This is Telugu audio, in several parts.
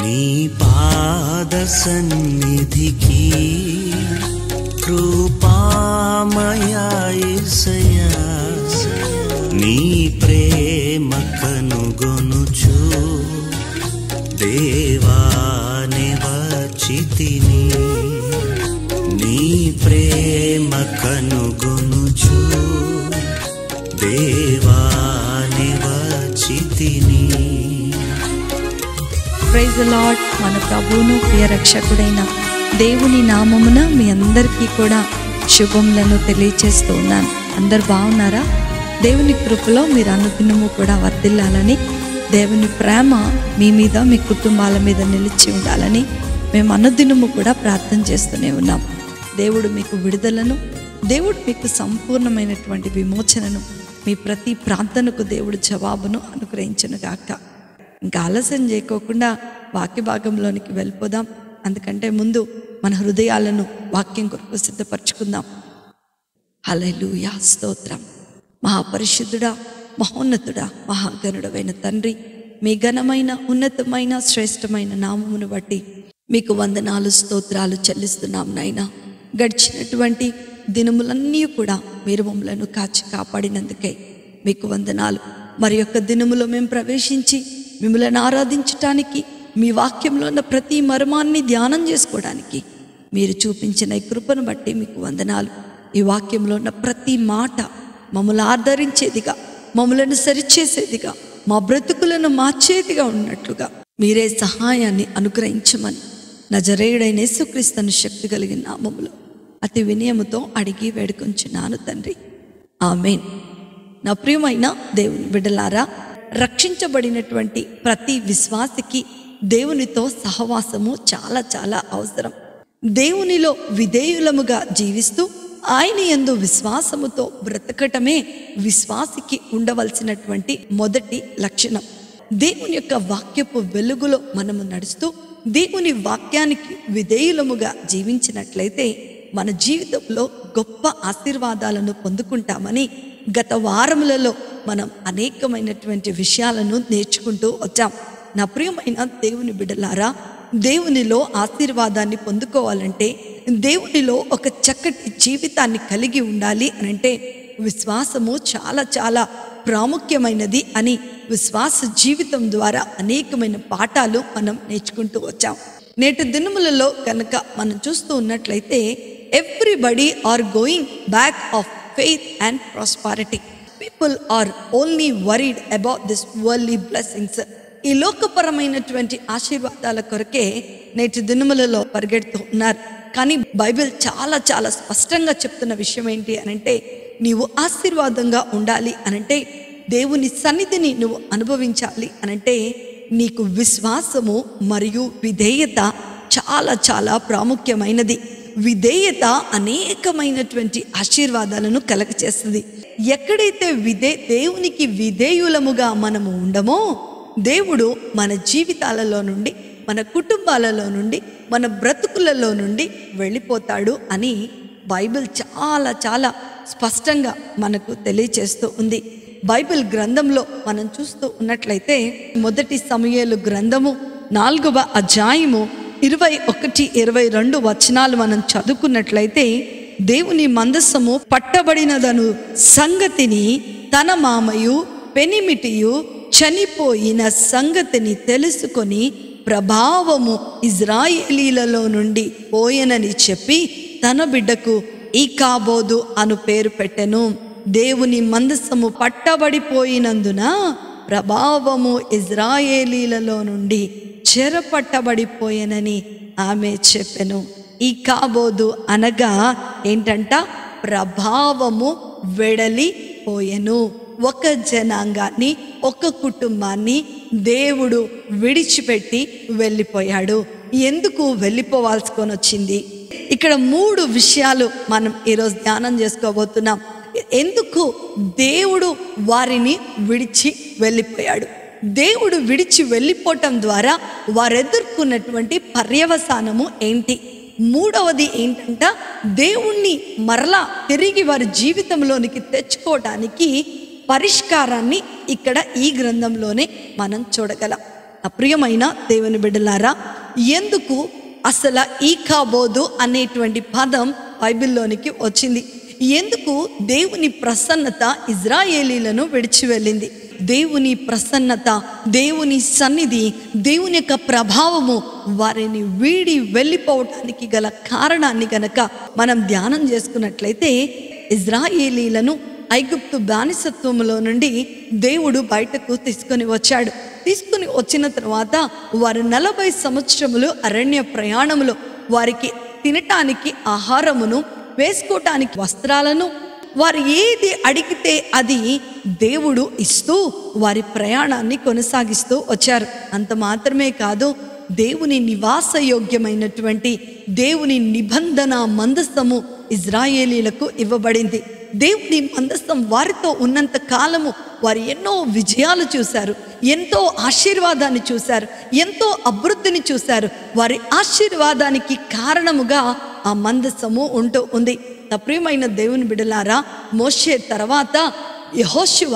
నీ పాద సన్నిధికి కృపామయా యేసయ్యా, నీ ప్రేమ కనుగొనుచు దేవాని వచ్చితిని. నీ ప్రేమ కనుగొనుచు దేవాని వచ్చితిని. Praise the lord. మన ప్రభువును ప్రియ రక్షకుడైన దేవుని నామమున మీ అందరికీ కూడా శుభములను తెలియచేస్తూ ఉన్నాను. అందరు బాగున్నారా? దేవుని కృపలో మీరు అనుదినము కూడా వర్ధిల్లాలని, దేవుని ప్రేమ మీ మీద మీ కుటుంబాల మీద నిలిచి ఉండాలని మేము అనుదినము కూడా ప్రార్థన చేస్తూనే ఉన్నాం. దేవుడు మీకు విడుదలను, దేవుడు మీకు సంపూర్ణమైనటువంటి విమోచనను, మీ ప్రతి ప్రార్థనకు దేవుడు జవాబును అనుగ్రహించును గాక. ఇంకా ఆలస్యం చేయకోకుండా వాక్య భాగంలోనికి వెళ్ళిపోదాం. అందుకంటే ముందు మన హృదయాలను వాక్యం కొరకు సిద్ధపరచుకుందాం. హల్లెలూయా, స్తోత్రం. మహాపరిశుద్ధుడా, మహోన్నతుడా, మహాగణుడవైన తండ్రి, మీ ఘనమైన ఉన్నతమైన శ్రేష్టమైన నామమును బట్టి మీకు వందనాలు స్తోత్రాలు చెల్లిస్తున్నాం నాయనా. గడిచినటువంటి దినములన్నీ కూడా మీరు మమ్మలను కాచి కాపాడినందుకే మీకు వందనాలు. మరి యొక్క దినములో మేము ప్రవేశించి మిమ్మల్ని ఆరాధించటానికి, మీ వాక్యంలో ఉన్న ప్రతి మర్మాన్ని ధ్యానం చేసుకోవడానికి మీరు చూపించిన ఈ కృపను బట్టి మీకు వందనాలు. ఈ వాక్యంలో ఉన్న ప్రతి మాట మమ్మల్ని ఆదరించేదిగా, మమ్మలను సరిచేసేదిగా, మా బ్రతుకులను మార్చేదిగా ఉన్నట్లుగా మీరే సహాయాన్ని అనుగ్రహించమని నజరేయుడైన యేసుక్రీస్తుని శక్తి కలిగిన నామములో అతి వినయముతో అడిగి వేడుకొంచున్నాను తండ్రి, ఆమేన్. నా ప్రియమైన దేవుని బిడ్డలారా, రక్షించబడినటువంటి ప్రతి విశ్వాసికి దేవునితో సహవాసము చాలా చాలా అవసరం. దేవునిలో విధేయులముగా జీవిస్తూ ఆయన యందు విశ్వాసముతో బ్రతకటమే విశ్వాసికి ఉండవలసినటువంటి మొదటి లక్షణం. దేవుని యొక్క వాక్యపు వెలుగులో మనము నడుస్తూ దేవుని వాక్యానికి విధేయులముగా జీవించినట్లయితే మన జీవితంలో గొప్ప ఆశీర్వాదాలను పొందుకుంటామని గత వారములలో మనం అనేకమైనటువంటి విషయాలను నేర్చుకుంటూ వచ్చాం. నా ప్రియమైన దేవుని బిడ్డలారా, దేవునిలో ఆశీర్వాదాన్ని పొందుకోవాలంటే, దేవునిలో ఒక చక్కటి జీవితాన్ని కలిగి ఉండాలి అని అంటే విశ్వాసము చాలా చాలా ప్రాముఖ్యమైనది అని విశ్వాస జీవితం ద్వారా అనేకమైన పాఠాలు మనం నేర్చుకుంటూ వచ్చాం. నేటి దినములలో కనుక మనం చూస్తూ ఉన్నట్లయితే everybody are going back of faith and prosperity. People are only worried about this worldly blessings. ఈ లోకపరమైనటువంటి ఆశీర్వాదాల కొరకే నేటి దినములలో పరిగెడుతూ ఉన్నారు. కానీ బైబిల్ చాలా చాలా స్పష్టంగా చెప్తున్న విషయం ఏంటి అనంటే, నీవు ఆశీర్వాదంగా ఉండాలి అనంటే, దేవుని సన్నిధిని నువ్వు అనుభవించాలి అనంటే నీకు విశ్వాసము మరియు విధేయత చాలా చాలా ప్రాముఖ్యమైనది. విధేయత అనేకమైనటువంటి ఆశీర్వాదాలను కలగచేస్తుంది. ఎక్కడైతే దేవునికి విధేయులముగా మనము ఉండమో, దేవుడు మన జీవితాలలో నుండి, మన కుటుంబాలలో నుండి, మన బ్రతుకులలో నుండి వెళ్ళిపోతాడు అని బైబిల్ చాలా చాలా స్పష్టంగా మనకు తెలియచేస్తూ ఉంది. బైబిల్ గ్రంథంలో మనం చూస్తూ ఉన్నట్లయితే మొదటి సమూయేలు గ్రంథము 4వ అధ్యాయము 21-22 వచనాలు మనం చదువుకున్నట్లయితే, దేవుని మందసము పట్టబడినదను సంగతిని తన మామయు పెనిమిటియు చనిపోయిన సంగతిని తెలుసుకొని ప్రభావము ఇజ్రాయేలీలలో నుండి పోయెనని చెప్పి తన బిడ్డకు ఈకాబోదు అను పేరు పెట్టెను. దేవుని మందసము పట్టబడిపోయినందున ప్రభావము ఇజ్రాయేలీలలో నుండి చెరపట్టబడిపోయేనని ఆమె చెప్పెను. ఈకాబోదు అనగా ఏంటంట? ప్రభావము వెడలిపోయెను. ఒక జనాంగాన్ని, ఒక కుటుంబాన్ని దేవుడు విడిచిపెట్టి వెళ్ళిపోయాడు. ఎందుకు వెళ్ళిపోవాల్సి వచ్చింది? ఇక్కడ 3 విషయాలు మనం ఈరోజు ధ్యానం చేసుకోబోతున్నాం. ఎందుకు దేవుడు వారిని విడిచి వెళ్ళిపోయాడు? దేవుడు విడిచి వెళ్ళిపోవటం ద్వారా వారు ఎదుర్కొన్నటువంటి పర్యవసానము ఏంటి? 3వది ఏంటంట, దేవుణ్ణి మరలా తిరిగి వారి జీవితంలోనికి తెచ్చుకోవడానికి పరిష్కారాన్ని ఇక్కడ ఈ గ్రంథంలోనే మనం చూడగలం. నా ప్రియమైన దేవుని బిడ్డలారా, ఎందుకు అసలు ఈకాబోదు అనేటువంటి పదం బైబిల్లోనికి వచ్చింది? ఎందుకు దేవుని ప్రసన్నత ఇజ్రాయేలీలను విడిచి వెళ్ళింది? దేవుని ప్రసన్నత, దేవుని సన్నిధి, దేవుని యొక్క ప్రభావము వారిని వీడి వెళ్ళిపోవటానికి గల కారణాన్ని గనక మనం ధ్యానం చేసుకున్నట్లయితే, ఇజ్రాయేలీలను ఐగుప్తు బానిసత్వంలో నుండి దేవుడు బయటకు తీసుకొని వచ్చాడు. తీసుకుని వచ్చిన తర్వాత వారు 40 సంవత్సరములు అరణ్య ప్రయాణములో వారికి తినటానికి ఆహారమును, వేసుకోవటానికి వస్త్రాలను, వారు ఏది అడిగితే అది దేవుడు ఇస్తూ వారి ప్రయాణాన్ని కొనసాగిస్తూ వచ్చారు. అంత మాత్రమే కాదు, దేవుని నివాసయోగ్యమైనటువంటి దేవుని నిబంధన మందసము ఇజ్రాయేలీలకు ఇవ్వబడింది. దేవుని మందసం వారితో ఉన్నంత కాలము వారు ఎన్నో విజయాలు చూశారు, ఎంతో ఆశీర్వాదాన్ని చూశారు, ఎంతో అభివృద్ధిని చూశారు. వారి ఆశీర్వాదానికి కారణముగా ఆ మందసము ఉంటూ ఉంది. ప్రియమైన దేవుని బిడ్డలారా, మోషే తర్వాత యెహోషువ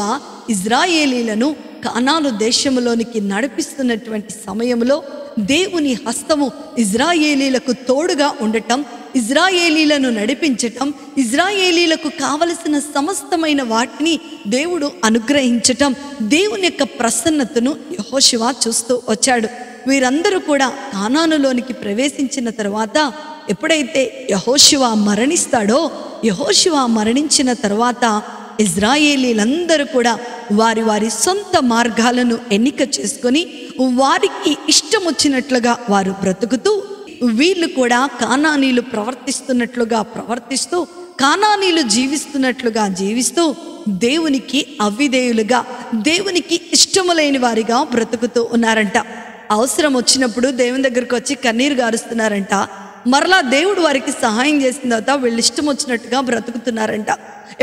ఇజ్రాయేలీలను కానాను దేశములోనికి నడిపిస్తున్నటువంటి సమయంలో దేవుని హస్తము ఇజ్రాయేలీలకు తోడుగా ఉండటం, ఇజ్రాయేలీలను నడిపించటం, ఇజ్రాయేలీలకు కావలసిన సమస్తమైన వాటిని దేవుడు అనుగ్రహించటం, దేవుని యొక్క ప్రసన్నతను యెహోషువ చూస్తూ వచ్చాడు. వీరందరూ కూడా కానానులోనికి ప్రవేశించిన తర్వాత ఎప్పుడైతే యెహోషువ మరణిస్తాడో, యెహోషువ మరణించిన తర్వాత ఇజ్రాయేలీలందరూ కూడా వారి వారి సొంత మార్గాలను ఎన్నిక చేసుకొని వారికి ఇష్టం వచ్చినట్లుగా వారు బ్రతుకుతూ, వీళ్ళు కూడా కానానీలు ప్రవర్తిస్తున్నట్లుగా ప్రవర్తిస్తూ, కానానీలు జీవిస్తున్నట్లుగా జీవిస్తూ, దేవునికి అవిధేయులుగా, దేవునికి ఇష్టము లేని వారిగా బ్రతుకుతూ ఉన్నారంట. అవసరం వచ్చినప్పుడు దేవుని దగ్గరకు వచ్చి కన్నీరు గారుస్తున్నారంట. మరలా దేవుడు వారికి సహాయం చేసిన తర్వాత వీళ్ళు ఇష్టం వచ్చినట్టుగా బ్రతుకుతున్నారంట.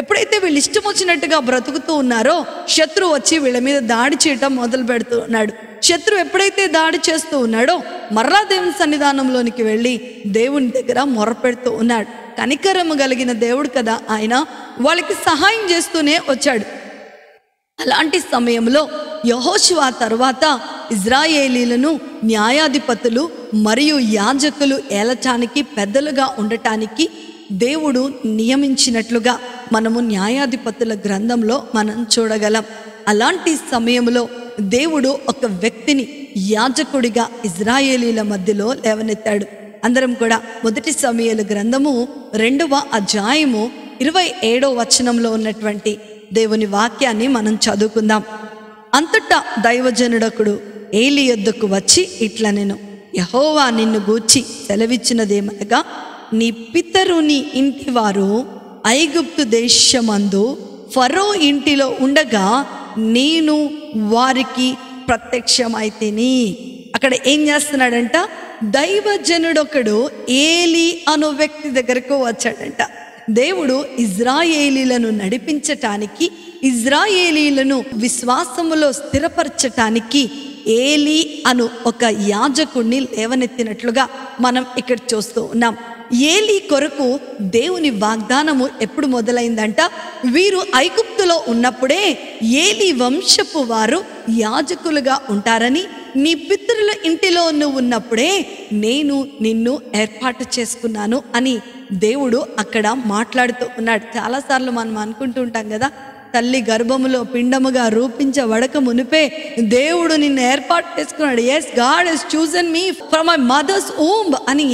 ఎప్పుడైతే వీళ్ళు ఇష్టం వచ్చినట్టుగా బ్రతుకుతూ ఉన్నారో, శత్రువు వచ్చి వీళ్ళ మీద దాడి చేయటం మొదలు పెడుతూ ఉన్నాడు. శత్రువు ఎప్పుడైతే దాడి చేస్తూ ఉన్నాడో, మరలా దేవుని సన్నిధానంలోనికి వెళ్ళి దేవుని దగ్గర మొరపెడుతూ ఉన్నాడు. కనికరము కలిగిన దేవుడు కదా ఆయన, వాళ్ళకి సహాయం చేస్తూనే వచ్చాడు. అలాంటి సమయంలో యెహోషువ తర్వాత ఇజ్రాయేలీలను న్యాయాధిపతులు మరియు యాజకులు ఏలటానికి, పెద్దలుగా ఉండటానికి దేవుడు నియమించినట్లుగా మనము న్యాయాధిపతుల గ్రంథంలో మనం చూడగలం. అలాంటి సమయంలో దేవుడు ఒక వ్యక్తిని యాజకుడిగా ఇజ్రాయేలీల మధ్యలో లేవనెత్తాడు. అందరం కూడా మొదటి సమూయేలు గ్రంథము 2వ అధ్యాయము 27వ వచనంలో ఉన్నటువంటి దేవుని వాక్యాన్ని మనం చదువుకుందాం. అంతటా దైవజనుడొకడు ఏలీ యొద్దకు వచ్చి ఇట్లనెను, యెహోవా నిన్ను గూర్చి సెలవిచ్చినదేమనగా, నీ పితరుని ఇంటి వారు ఐగుప్తు దేశమందు ఫరో ఇంటిలో ఉండగా నేను వారికి ప్రత్యక్షమైతిని. అక్కడ ఏం చేస్తున్నాడంట? దైవజనుడొకడు ఏలీ అను వ్యక్తి దగ్గరకు వచ్చాడంట. దేవుడు ఇజ్రాయేలీలను నడిపించటానికి, ఇజ్రాయేలీలను విశ్వాసములో స్థిరపరచటానికి ఏలీ అను ఒక యాజకుడిని లేవనెత్తినట్లుగా మనం ఇక్కడ చూస్తూ ఉన్నాం. ఏలీ కొరకు దేవుని వాగ్దానము ఎప్పుడు మొదలైందంట? వీరు ఐగుప్తులో ఉన్నప్పుడే ఏలీ వంశపు వారు యాజకులుగా ఉంటారని, నీ పితరుల ఇంటిలో నువ్వు ఉన్నప్పుడే నేను నిన్ను ఏర్పాటు చేసుకున్నాను అని దేవుడు అక్కడ మాట్లాడుతూ ఉన్నాడు. చాలాసార్లు మనం అనుకుంటూ ఉంటాం కదా, తల్లి గర్భములో పిండముగా రూపించబడక మునిపే దేవుడు నిన్ను ఏర్పాటు చేసుకున్నాడు. Yes, God has chosen me from my mother's womb అని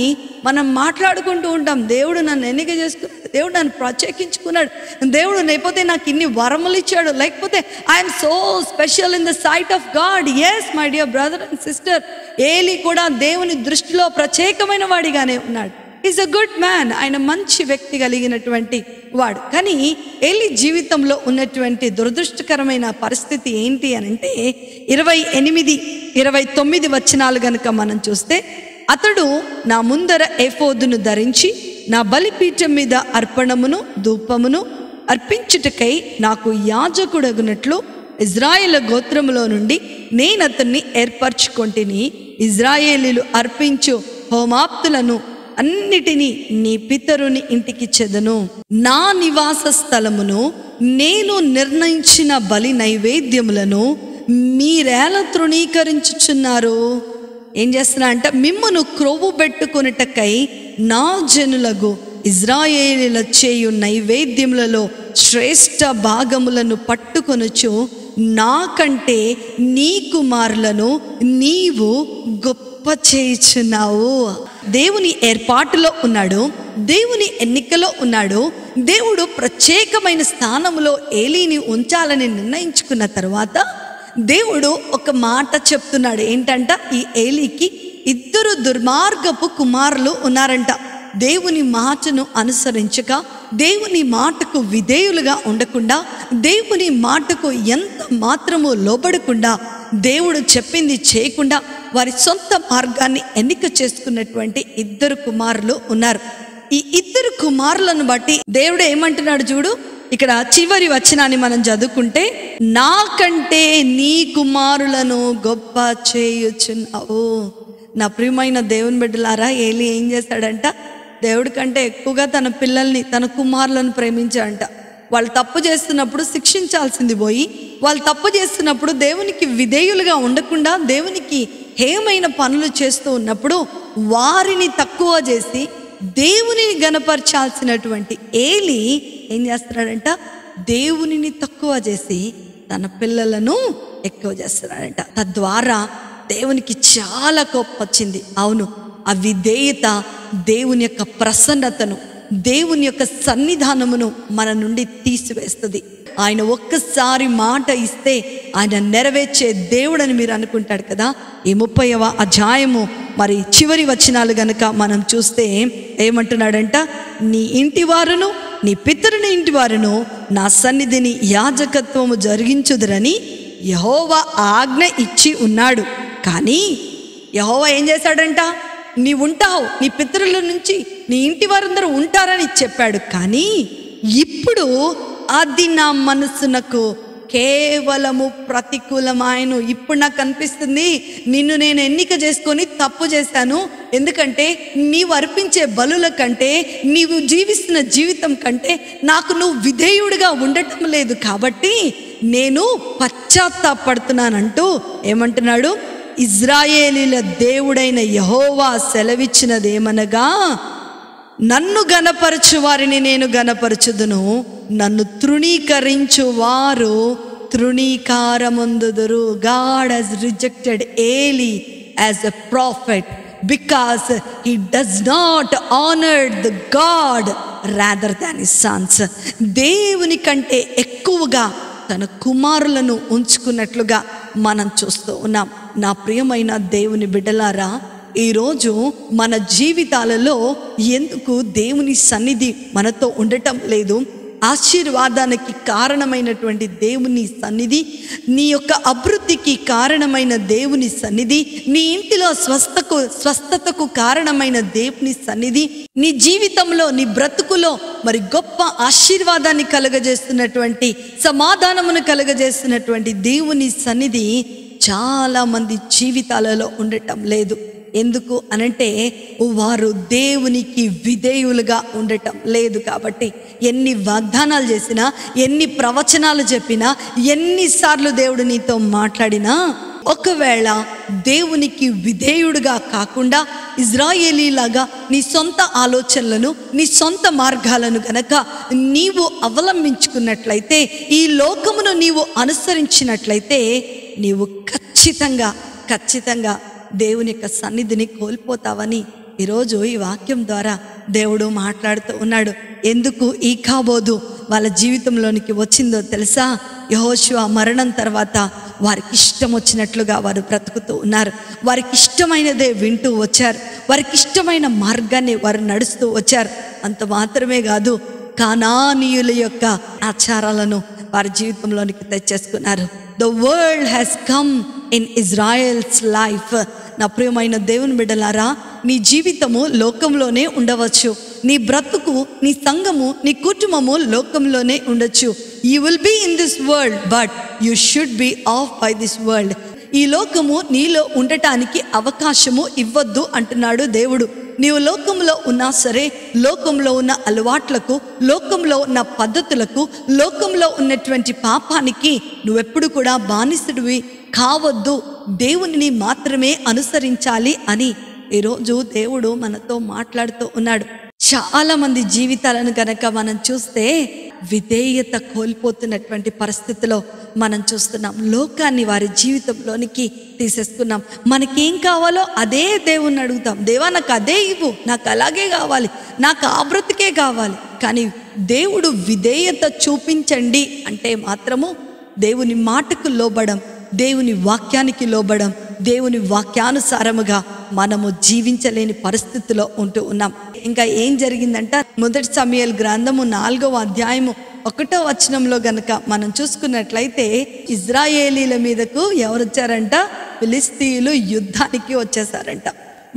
మనం మాట్లాడుకుంటూ ఉంటాం. దేవుడు నన్ను ఎన్నిక చేసుకున్నాడు, దేవుడు నన్ను ప్రత్యేకించుకున్నాడు, దేవుడు లేకపోతే నాకు ఇన్ని వరములు ఇచ్చాడు, లేకపోతే I'm so special in the sight of God. Yes my dear brother and sister, Eli కూడా దేవుని దృష్టిలో ప్రత్యేకమైన వాడిగానే ఉన్నాడు. ఈజ్ అ గుడ్ మ్యాన్, ఆయన మంచి వ్యక్తి కలిగినటువంటి వాడు. కానీ ఏలీ జీవితంలో ఉన్నటువంటి దురదృష్టకరమైన పరిస్థితి ఏంటి అని అంటే 28, 29 వచనాలు గనుక మనం చూస్తే, అతడు నా ముందర ఏఫోదును ధరించి నా బలిపీఠం మీద అర్పణమును ధూపమును అర్పించుటకై నాకు యాజకుడగునట్లు ఇజ్రాయేలు గోత్రములో నుండి నేను అతన్ని ఏర్పరచుకొంటిని. ఇజ్రాయేలీలు అర్పించు హోమాప్తులను అన్నిటినీ నీ పితరుని ఇంటికి చెదను. నా నివాస స్థలమును, నేను నిర్ణయించిన బలి నైవేద్యములను మీరేలా తృణీకరించుచున్నారు? ఏం చేస్తున్నా అంటే, మిమ్మును క్రొవ్వు పెట్టుకొనుటకై నా జనులకు ఇజ్రాయేలీల చేయు నైవేద్యములలో శ్రేష్ఠ భాగములను పట్టుకొనుచు నాకంటే నీ కుమారులను నీవు గొప్ప చేయుచున్నావు. దేవుని ఏర్పాటులో ఉన్నాడు, దేవుని ఎన్నికలో ఉన్నాడు. దేవుడు ప్రత్యేకమైన స్థానంలో ఏలీని ఉంచాలని నిర్ణయించుకున్న తర్వాత దేవుడు ఒక మాట చెప్తున్నాడు. ఏంటంట, ఈ ఏలీకి 2 దుర్మార్గపు కుమారులు ఉన్నారంట. దేవుని మాటను అనుసరించక, దేవుని మాటకు విధేయులుగా ఉండకుండా, దేవుని మాటకు ఎంత మాత్రము లోబడకుండా, దేవుడు చెప్పింది చేయకుండా వారి సొంత మార్గాన్ని ఎన్నిక చేసుకున్నటువంటి 2 కుమారులు ఉన్నారు. ఈ 2 కుమారులను బట్టి దేవుడు ఏమంటున్నాడు చూడు, ఇక్కడ చివరి వచనాన్ని మనం చదువుకుంటే, నాకంటే నీ కుమారులను గొప్ప చేయుచున్నావు. నా ప్రియమైన దేవుని బిడ్డలారా, ఏలీ ఏం చేశాడంట, దేవుడి కంటే ఎక్కువగా తన పిల్లల్ని, తన కుమారులను ప్రేమించాడంట. వాళ్ళు తప్పు చేస్తున్నప్పుడు శిక్షించాల్సింది పోయి, వాళ్ళు తప్పు చేస్తున్నప్పుడు దేవునికి విధేయులుగా ఉండకుండా దేవునికి హేమైన పనులు చేస్తూ ఉన్నప్పుడు వారిని తక్కువ చేసి దేవునిని గణపరచాల్సినటువంటి ఏలీ ఏం చేస్తున్నాడంట, దేవునిని తక్కువ చేసి తన పిల్లలను ఎక్కువ చేస్తున్నాడంట. తద్వారా దేవునికి చాలా కోపం వచ్చింది. అవును, ఆ విధేయత దేవుని యొక్క ప్రసన్నతను, దేవుని యొక్క సన్నిధానమును మన నుండి తీసివేస్తుంది. ఆయన ఒక్కసారి మాట ఇస్తే ఆయన నెరవేర్చే దేవుడని మీరు అనుకుంటాడు కదా. ఈ 30వ అధ్యాయము మరి చివరి వచనాలు గనుక మనం చూస్తే ఏమంటున్నాడంట, నీ ఇంటి వారును నీ పితరుని ఇంటి వారును నా సన్నిధిని యాజకత్వము జరిగించుదురని యెహోవా ఆజ్ఞ ఇచ్చి ఉన్నాడు. కానీ యెహోవా ఏం చేశాడంట, నీవు ఉంటావు, నీ పితరుల నుంచి నీ ఇంటి వారందరూ ఉంటారని చెప్పాడు. కానీ ఇప్పుడు అది నా మనసునకు కేవలము ప్రతికూలమాయను. ఇప్పుడు నాకు అనిపిస్తుంది, నిన్ను నేను ఎన్నిక చేసుకొని తప్పు చేశాను. ఎందుకంటే నీవు అర్పించే బలుల కంటే, నీవు జీవిస్తున్న జీవితం కంటే నాకు నువ్వు విధేయుడిగా ఉండటం లేదు. కాబట్టి నేను పశ్చాత్తాపడుతున్నానంటూ ఏమంటున్నాడు, ఇజ్రాయేలీల దేవుడైన యెహోవా సెలవిచ్చినదేమనగా, నన్ను గణపరచు వారిని నేను గణపరచుదును, నన్ను తృణీకరించు వారు తృణీకారముందుదురు. God has rejected Eli as a prophet because he does not honor the God rather than his sons. దేవుని కంటే ఎక్కువగా తన కుమారులను ఉంచుకున్నట్లుగా మనం చూస్తూ ఉన్నాం. నా ప్రియమైన దేవుని బిడ్డలారా, ఈరోజు మన జీవితాలలో ఎందుకు దేవుని సన్నిధి మనతో ఉండటం లేదు? ఆశీర్వాదానికి కారణమైనటువంటి దేవుని సన్నిధి, నీ యొక్క అభివృద్ధికి కారణమైన దేవుని సన్నిధి, నీ ఇంటిలో స్వస్థతకు కారణమైన దేవుని సన్నిధి, నీ జీవితంలో, నీ బ్రతుకులో మరి గొప్ప ఆశీర్వాదాన్ని కలుగజేస్తున్నటువంటి, సమాధానమును కలుగజేస్తున్నటువంటి దేవుని సన్నిధి చాలా మంది జీవితాలలో ఉండటం లేదు. ఎందుకు అనంటే వారు దేవునికి విధేయులుగా ఉండటం లేదు. కాబట్టి ఎన్ని వాగ్దానాలు చేసినా, ఎన్ని ప్రవచనాలు చెప్పినా, ఎన్నిసార్లు దేవుడు నీతో మాట్లాడినా, ఒకవేళ దేవునికి విధేయుడుగా కాకుండా ఇజ్రాయేలీలాగా నీ సొంత ఆలోచనలను, నీ సొంత మార్గాలను గనక నీవు అవలంబించుకున్నట్లయితే, ఈ లోకమును నీవు అనుసరించినట్లయితే, నీవు ఖచ్చితంగా దేవుని యొక్క సన్నిధిని కోల్పోతావని ఈరోజు ఈ వాక్యం ద్వారా దేవుడు మాట్లాడుతూ ఉన్నాడు. ఎందుకు ఈ కాబోదు వాళ్ళ జీవితంలోనికి వచ్చిందో తెలుసా? యెహోషువ మరణం తర్వాత వారికి ఇష్టం వచ్చినట్లుగా వారు బ్రతుకుతూ ఉన్నారు. వారికి ఇష్టమైనదే వింటూ వచ్చారు, వారికి ఇష్టమైన మార్గాన్ని వారు నడుస్తూ వచ్చారు. అంత మాత్రమే కాదు, కానానీయుల యొక్క ఆచారాలను వారి జీవితంలోనికి తెచ్చేసుకున్నారు. The world has come in Israel's life. నా ప్రియమైన దేవుని బిడ్డలారా, నీ జీవితము లోకంలోనే ఉండవచ్చు, నీ బ్రతుకు, నీ సంఘము, నీ కుటుంబము లోకంలోనే ఉండొచ్చు. You will be in this world, but you should be off by this world. ఈ లోకము నీలో ఉండటానికి అవకాశము ఇవ్వద్దు అంటున్నాడు దేవుడు. నీవు లోకంలో ఉన్నా సరే, లోకంలో ఉన్న అలవాట్లకు, లోకంలో ఉన్న పద్ధతులకు, లోకంలో ఉన్నటువంటి పాపానికి నువ్వెప్పుడు కూడా బానిసడివి కావద్దు, దేవునిని మాత్రమే అనుసరించాలి అని ఈరోజు దేవుడు మనతో మాట్లాడుతూ ఉన్నాడు. చాలా మంది జీవితాలను గనక మనం చూస్తే విధేయత కోల్పోతున్నటువంటి పరిస్థితిలో మనం చూస్తున్నాం. లోకాన్ని వారి జీవితంలోనికి తీసేస్తున్నాం. మనకేం కావాలో అదే దేవుణ్ణి అడుగుతాం. దేవా నాకు అదే ఇవ్వు, నాకు అలాగే కావాలి, నాకు ఆ బ్రతికే కావాలి. కానీ దేవుడు విధేయత చూపించండి అంటే మాత్రము దేవుని మాటకు లోబడం, దేవుని వాక్యానికి లోబడం, దేవుని వాక్యానుసారముగా మనము జీవించలేని పరిస్థితిలో ఉంటూ ఉన్నాం. ఇంకా ఏం జరిగిందంట, మొదటి సమూయేలు గ్రంథము 4వ అధ్యాయము 1వ వచనంలో గనక మనం చూసుకున్నట్లయితే, ఇజ్రాయేలీల మీదకు ఎవరు వచ్చారంట? ఫిలిస్తీయులు యుద్ధానికి వచ్చేసారంట.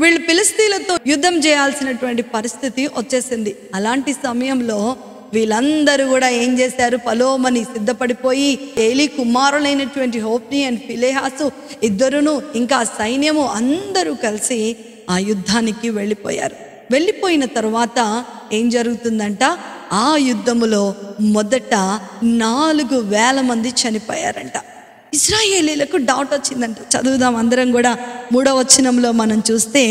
వీళ్ళు ఫిలిస్తీయులతో యుద్ధం చేయాల్సినటువంటి పరిస్థితి వచ్చేసింది. అలాంటి సమయంలో వీళ్ళందరూ కూడా ఏం చేశారు? పలోమని సిద్ధపడిపోయి ఏలీ కుమారులైనటువంటి హోప్ని అండ్ ఫిలెహాసు ఇద్దరును, ఇంకా సైన్యము అందరూ కలిసి ఆ యుద్ధానికి వెళ్ళిపోయారు. వెళ్ళిపోయిన తర్వాత ఏం జరుగుతుందంట, ఆ యుద్ధములో మొదట 4,000 మంది చనిపోయారంట. ఇశ్రాయేలీలకు డౌట్ వచ్చిందంట. చదువుదాం అందరం కూడా. 3వ వచనంలో మనం చూస్తే,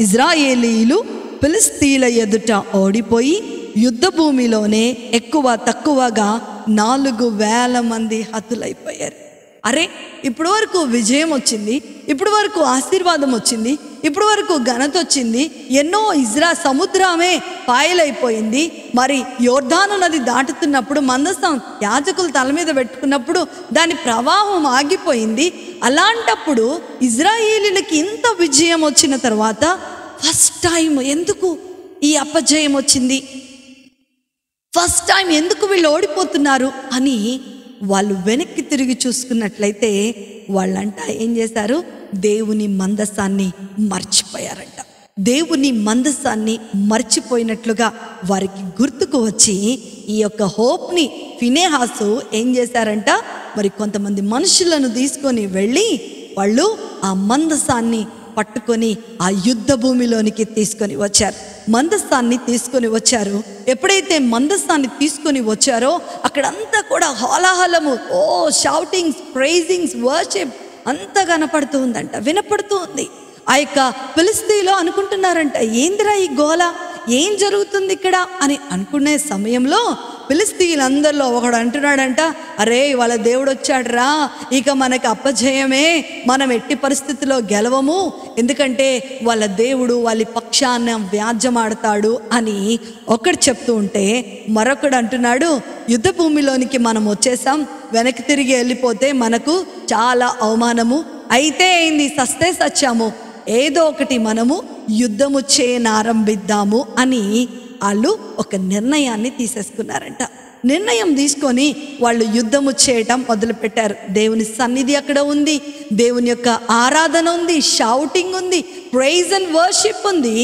ఇశ్రాయేలీలు ఫిలిస్తీయుల ఎదుట ఓడిపోయి యుద్ధ భూమిలోనే ఎక్కువ తక్కువగా 4,000 మంది హతులైపోయారు. అరే, ఇప్పుడు వరకు విజయం వచ్చింది, ఇప్పుడు వరకు ఆశీర్వాదం వచ్చింది, ఇప్పుడు వరకు ఘనత వచ్చింది, ఎన్నో సముద్రమే పాయలైపోయింది. మరి యోర్దాను నది దాటుతున్నప్పుడు మందసం యాజకులు తల మీద పెట్టుకున్నప్పుడు దాని ప్రవాహం ఆగిపోయింది. అలాంటప్పుడు ఇజ్రాయేలీలకి ఇంత విజయం వచ్చిన తర్వాత ఫస్ట్ టైం ఎందుకు ఈ అపజయం వచ్చింది? ఫస్ట్ టైం ఎందుకు వీళ్ళు ఓడిపోతున్నారు అని వాళ్ళు వెనక్కి తిరిగి చూసుకున్నట్లయితే వాళ్ళంట ఏం చేశారు? దేవుని మందసాన్ని మర్చిపోయారంట. దేవుని మందసాన్ని మర్చిపోయినట్లుగా వారికి గుర్తుకు వచ్చి ఈ యొక్క హోప్ని ఫినెహాసు ఏం చేశారంట, మరి కొంతమంది మనుషులను తీసుకొని వెళ్ళి వాళ్ళు ఆ మందసాన్ని పట్టుకొని ఆ యుద్ధ భూమిలోనికి తీసుకొని వచ్చారు. మందస్థాన్ని తీసుకొని వచ్చారు. ఎప్పుడైతే మందస్థాన్ని తీసుకొని వచ్చారో అక్కడంతా కూడా హోలాహలము, షౌటింగ్స్, ప్రైజింగ్స్, వర్షిప్ అంతా కనపడుతూ ఉందంట, వినపడుతూ ఉంది. ఆ యొక్క ఫిలిస్తీయులు అనుకుంటున్నారంట, ఏందిరా ఈ గోల, ఏం జరుగుతుంది ఇక్కడ అని అనుకునే సమయంలో ఫిలిస్తీయులందరిలో ఒకడు అంటున్నాడంట, అరే వాళ్ళ దేవుడు వచ్చాడు రా, ఇక మనకు అపజయమే, మనం ఎట్టి పరిస్థితిలో గెలవము, ఎందుకంటే వాళ్ళ దేవుడు వాళ్ళ పక్షాన వ్యాజ్యమాడతాడు అని ఒకడు చెప్తూ ఉంటే, మరొకడు అంటున్నాడు, యుద్ధ భూమిలోనికి మనం వచ్చేసాం, వెనక్కి తిరిగి వెళ్ళిపోతే మనకు చాలా అవమానము, అయితే ఏంది, సస్తే సచ్చాము, ఏదో ఒకటి మనము యుద్ధము చేయనారంభిద్దాము అని వాళ్ళు ఒక నిర్ణయాన్ని తీసేసుకున్నారంట. నిర్ణయం తీసుకొని వాళ్ళు యుద్ధము చేయటం మొదలుపెట్టారు. దేవుని సన్నిధి అక్కడ ఉంది, దేవుని యొక్క ఆరాధన ఉంది, షౌటింగ్ ఉంది, ప్రైజ్ అండ్ వర్షిప్ ఉంది.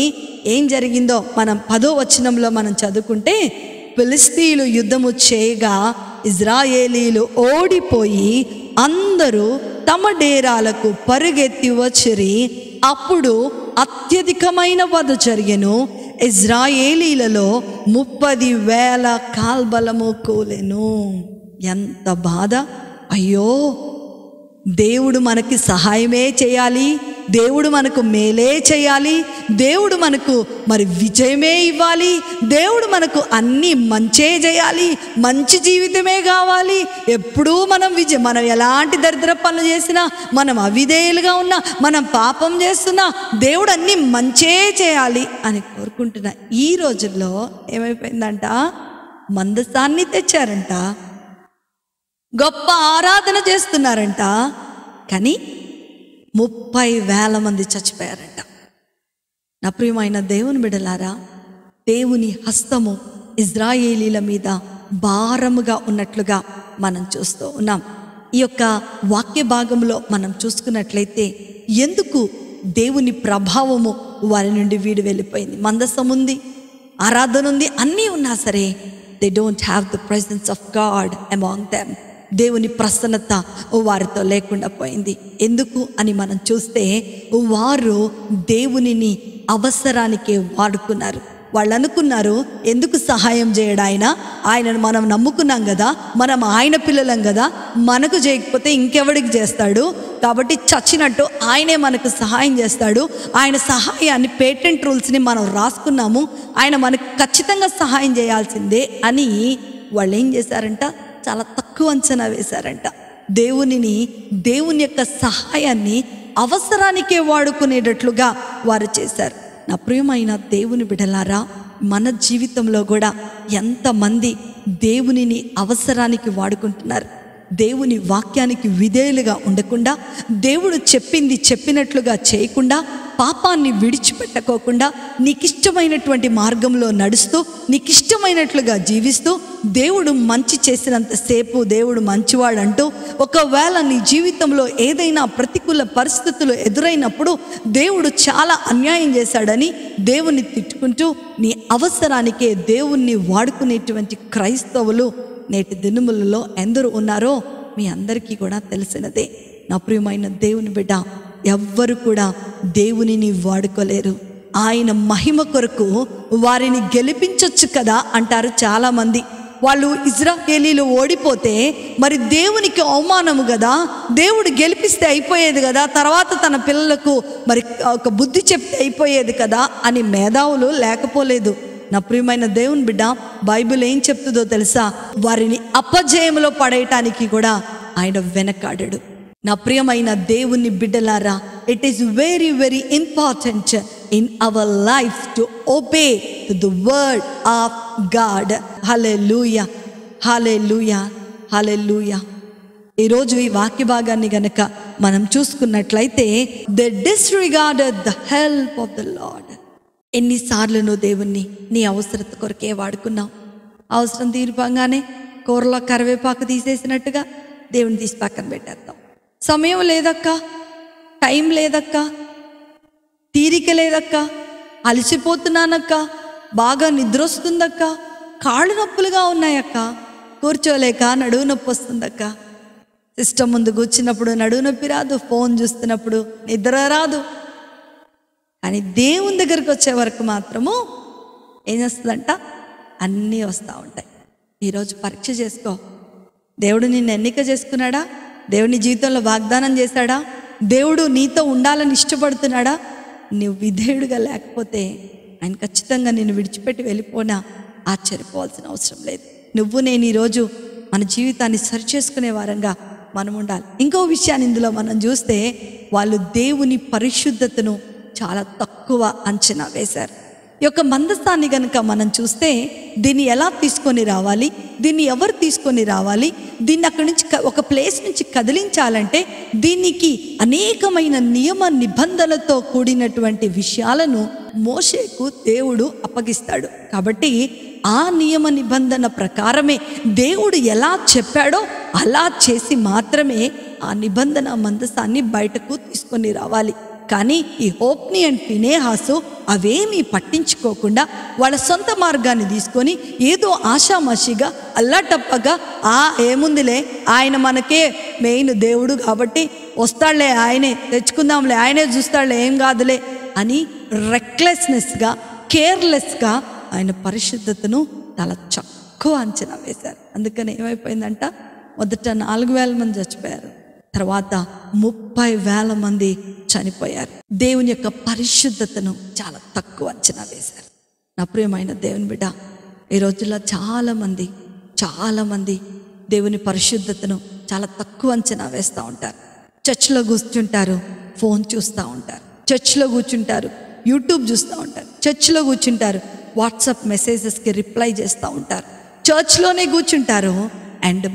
ఏం జరిగిందో మనం 10వ వచనంలో మనం చదువుకుంటే, ఫిలిస్తీయులు యుద్ధము చేయగా ఇజ్రాయేలీలు ఓడిపోయి అందరూ తమ డేరాలకు పరుగెత్తి వచ్చిరి. అప్పుడు అత్యధికమైన వధ జరిగెను. ఇజ్రాయేలీలలో 30,000 కాల్బలము కూలెను. ఎంత బాధ! అయ్యో, దేవుడు మనకి సహాయమే చేయాలి, దేవుడు మనకు మేలే చేయాలి, దేవుడు మనకు మరి విజయమే ఇవ్వాలి, దేవుడు మనకు అన్నీ మంచే చేయాలి, మంచి జీవితమే కావాలి, ఎప్పుడూ మనం ఎలాంటి దరిద్ర పనులు చేసినా, మనం అవిధేయులుగా ఉన్నా, మనం పాపం చేస్తున్నా, దేవుడు అన్నీ మంచే చేయాలి అని కోరుకుంటున్నా. ఈ రోజుల్లో ఏమైపోయిందంట, మందసాన్ని తెచ్చారంట, గొప్ప ఆరాధన చేస్తున్నారంట, కానీ 30,000 మంది చచ్చిపోయారంట. నా ప్రియమైన దేవుని బిడ్డలారా, దేవుని హస్తము ఇజ్రాయేలీల మీద భారముగా ఉన్నట్లుగా మనం చూస్తూ ఉన్నాం. ఈ యొక్క వాక్య భాగంలో మనం చూసుకున్నట్లయితే ఎందుకు దేవుని ప్రభావము వారి నుండి వీడి వెళ్ళిపోయింది? మందసం ఉంది, ఆరాధన ఉంది, అన్నీ ఉన్నా సరే they don't have the presence of God among them. దేవుని ప్రసన్నత వారితో లేకుండా పోయింది. ఎందుకు అని మనం చూస్తే, వారు దేవునిని అవసరానికే వాడుకున్నారు. వాళ్ళు అనుకున్నారు, ఎందుకు సహాయం చేయడు ఆయనను మనం నమ్ముకున్నాం కదా, మనం ఆయన పిల్లలం కదా, మనకు చేయకపోతే ఇంకెవడికి చేస్తాడు, కాబట్టి చచ్చినట్టు ఆయనే మనకు సహాయం చేస్తాడు, ఆయన సహాయాన్ని పేటెంట్ రూల్స్ని మనం రాసుకున్నాము, ఆయన మనకు ఖచ్చితంగా సహాయం చేయాల్సిందే అని వాళ్ళు ఏం చేశారంట, చాలా తక్కువ అంచనా వేశారంట. దేవుని యొక్క సహాయాన్ని అవసరానికే వాడుకునేటట్లుగా వారు చేశారు. నా ప్రియమైన దేవుని బిడ్డలారా, మన జీవితంలో కూడా ఎంతమంది దేవునిని అవసరానికి వాడుకుంటున్నారు. దేవుని వాక్యానికి విధేయులుగా ఉండకుండా, దేవుడు చెప్పింది చెప్పినట్లుగా చేయకుండా, పాపాన్ని విడిచిపెట్టుకోకుండా, నీకిష్టమైనటువంటి మార్గంలో నడుస్తూ, నీకిష్టమైనట్లుగా జీవిస్తూ, దేవుడు మంచి చేసినంతసేపు దేవుడు మంచివాడు అంటూ, ఒకవేళ నీ జీవితంలో ఏదైనా ప్రతికూల పరిస్థితులు ఎదురైనప్పుడు దేవుడు చాలా అన్యాయం చేశాడని దేవుణ్ణి తిట్టుకుంటూ, నీ అవసరానికే దేవుణ్ణి వాడుకునేటువంటి క్రైస్తవులు నేటి దినములలో ఎందరు ఉన్నారో మీ అందరికీ కూడా తెలిసినదే. నా ప్రియమైన దేవుని బిడ్డ, ఎవ్వరు కూడా దేవునిని వాడుకోలేరు. ఆయన మహిమ కొరకు వారిని గెలిపించొచ్చు కదా అంటారు చాలామంది. వాళ్ళు ఇజ్రాయేలీలు ఓడిపోతే మరి దేవునికి అవమానము కదా, దేవుడు గెలిపిస్తే అయిపోయేది కదా, తర్వాత తన పిల్లలకు మరి ఒక బుద్ధి చెప్తే అయిపోయేది కదా అని మేధావులు లేకపోలేదు. నా ప్రియమైన దేవుని బిడ్డ, బైబిల్ ఏం చెప్తుందో తెలుసా, వారిని అపజయంలో పడేయటానికి కూడా ఆయన వెనకాడాడు. నా ప్రియమైన దేవుని బిడ్డలారా, it is very very important in our life to obey the word of God. Hallelujah, hallelujah, hallelujah. ఈరోజు ఈ వాక్య భాగాన్ని గనక మనం చూసుకున్నట్లయితే, they disregarded the help of the Lord. ఎన్నిసార్లు నువ్వు దేవుణ్ణి నీ అవసరత కొరకే వాడుకున్నావు? అవసరం తీరిపోగానే కూరలో కరివేపాకు తీసేసినట్టుగా దేవుని తీసి పక్కన పెట్టేస్తాం. సమయం లేదక్క, టైం లేదక్క, తీరిక లేదక్క, అలసిపోతున్నానక్క, బాగా నిద్ర వస్తుందక్క, కాళ్ళు నొప్పులుగా ఉన్నాయక్క, కూర్చోలేక నడువు నొప్పి వస్తుందక్క, సిస్టమ్ ముందు కూర్చున్నప్పుడు నడువు నొప్పి రాదు, ఫోన్ చూస్తున్నప్పుడు నిద్ర రాదు. కానీ దేవుని దగ్గరికి వచ్చే వరకు మాత్రము ఏం చేస్తుందంట, అన్నీ వస్తూ ఉంటాయి. ఈరోజు పరీక్ష చేసుకో. దేవుడు నిన్ను ఎన్నిక చేసుకున్నాడా? దేవుని జీవితంలో వాగ్దానం చేశాడా? దేవుడు నీతో ఉండాలని ఇష్టపడుతున్నాడా? నువ్వు విధేయుడిగా లేకపోతే ఆయన ఖచ్చితంగా నిన్ను విడిచిపెట్టి వెళ్ళిపోనా ఆశ్చర్యపోవాల్సిన అవసరం లేదు. నువ్వు నేను ఈరోజు మన జీవితాన్ని సరిచేసుకునే వారంగా మనం ఉండాలి. ఇంకో విషయాన్ని ఇందులో మనం చూస్తే, వాళ్ళు దేవుని పరిశుద్ధతను చాలా తక్కువ అంచనా వేశారు. ఈ యొక్క మందస్థాన్ని కనుక మనం చూస్తే, దీన్ని ఎలా తీసుకొని రావాలి, దీన్ని ఎవరు తీసుకొని రావాలి, దీన్ని అక్కడి నుంచి ఒక ప్లేస్ నుంచి కదిలించాలంటే దీనికి అనేకమైన నియమ నిబంధనలతో కూడినటువంటి విషయాలను మోషేకు దేవుడు అప్పగిస్తాడు. కాబట్టి ఆ నియమ నిబంధన ప్రకారమే దేవుడు ఎలా చెప్పాడో అలా చేసి మాత్రమే ఆ నిబంధన మందసాన్ని బయటకు తీసుకొని రావాలి. కానీ ఈ హోప్ని అండ్ ఫినేహాసు అవేమీ పట్టించుకోకుండా వాళ్ళ సొంత మార్గాన్ని తీసుకొని ఏదో ఆషామాషిగా అల్లాటప్పగా ఏముందిలే, ఆయన మనకే మెయిన్ దేవుడు కాబట్టి వస్తాడులే, ఆయనే తెచ్చుకుందాంలే, ఆయనే చూస్తాడులే, ఏం కాదులే అని రెక్లెస్నెస్గా, కేర్లెస్గా ఆయన పరిశుద్ధతను చాలా తక్కువ అంచనా వేశారు. అందుకని ఏమైపోయిందంట, మొదట 4,000 మంది చచ్చిపోయారు, తర్వాత 30,000 మంది చనిపోయారు. దేవుని యొక్క పరిశుద్ధతను చాలా తక్కువ అంచనా వేశారు. నా ప్రియమైన దేవుని బిడ్డ, ఈ రోజుల్లో చాలామంది దేవుని పరిశుద్ధతను చాలా తక్కువ అంచనా వేస్తూ ఉంటారు. చర్చ్లో కూర్చుంటారు, ఫోన్ చూస్తూ ఉంటారు, చర్చ్లో కూర్చుంటారు, యూట్యూబ్ చూస్తూ ఉంటారు, చర్చ్లో కూర్చుంటారు, వాట్సాప్ మెసేజెస్కి రిప్లై చేస్తూ ఉంటారు, చర్చ్లోనే కూర్చుంటారు.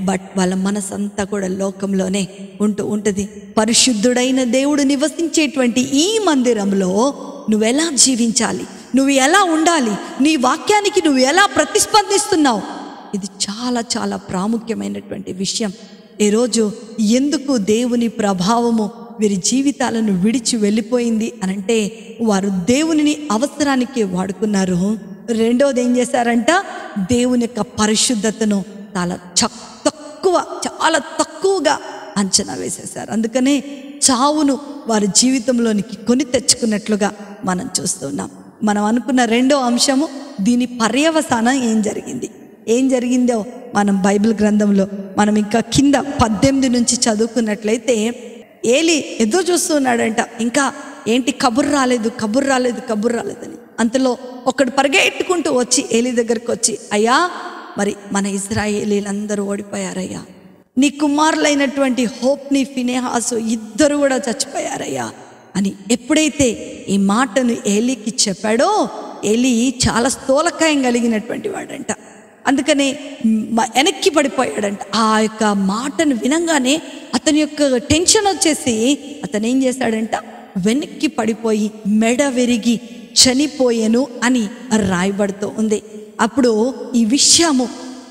బట్ వాళ్ళ మనసంతా కూడా లోకంలోనే ఉంటుంది. పరిశుద్ధుడైన దేవుడు నివసించేటువంటి ఈ మందిరంలో నువ్వెలా జీవించాలి, నువ్వు ఎలా ఉండాలి, నీ వాక్యానికి నువ్వు ఎలా ప్రతిస్పందిస్తున్నావు, ఇది చాలా చాలా ప్రాముఖ్యమైనటువంటి విషయం. ఈరోజు ఎందుకు దేవుని ప్రభావము వీరి జీవితాలను విడిచి వెళ్ళిపోయింది అనంటే, వారు దేవునిని అవసరానికి వాడుకున్నారు. రెండోది ఏం చేశారంట, దేవుని యొక్క పరిశుద్ధతను చాలా తక్కువగా అంచనా వేసేశారు. అందుకనే చావును వారి జీవితంలోనికి కొని తెచ్చుకున్నట్లుగా మనం చూస్తున్నాం. మనం అనుకున్న రెండో అంశము, దీని పర్యవసానం ఏం జరిగిందో మనం బైబిల్ గ్రంథంలో మనం ఇంకా కింద 18 నుంచి చదువుకున్నట్లయితే, ఏలి ఎదురు చూస్తున్నాడంట, ఇంకా ఏంటి కబుర్ రాలేదని. అంతలో ఒకడు పరిగెట్టుకుంటూ వచ్చి ఏలి దగ్గరికి వచ్చి, అయ్యా మరి మన ఇశ్రాయేలీలందరూ ఓడిపోయారయ్యా, నీ కుమారులైనటువంటి హోప్ని ఫినెహాసు ఇద్దరు కూడా చచ్చిపోయారయ్యా అని ఎప్పుడైతే ఈ మాటను ఏలీకి చెప్పాడో, ఏలి చాలా స్థూలకాయం కలిగినటువంటి వాడంట. అందుకనే వెనక్కి పడిపోయాడంట. ఆ యొక్క మాటను వినంగానే అతని యొక్క టెన్షన్ వచ్చేసి అతను ఏం చేశాడంట, వెనక్కి పడిపోయి మెడ విరిగి చనిపోయెను అని రాయబడుతూ ఉంది. అప్పుడు ఈ విషయము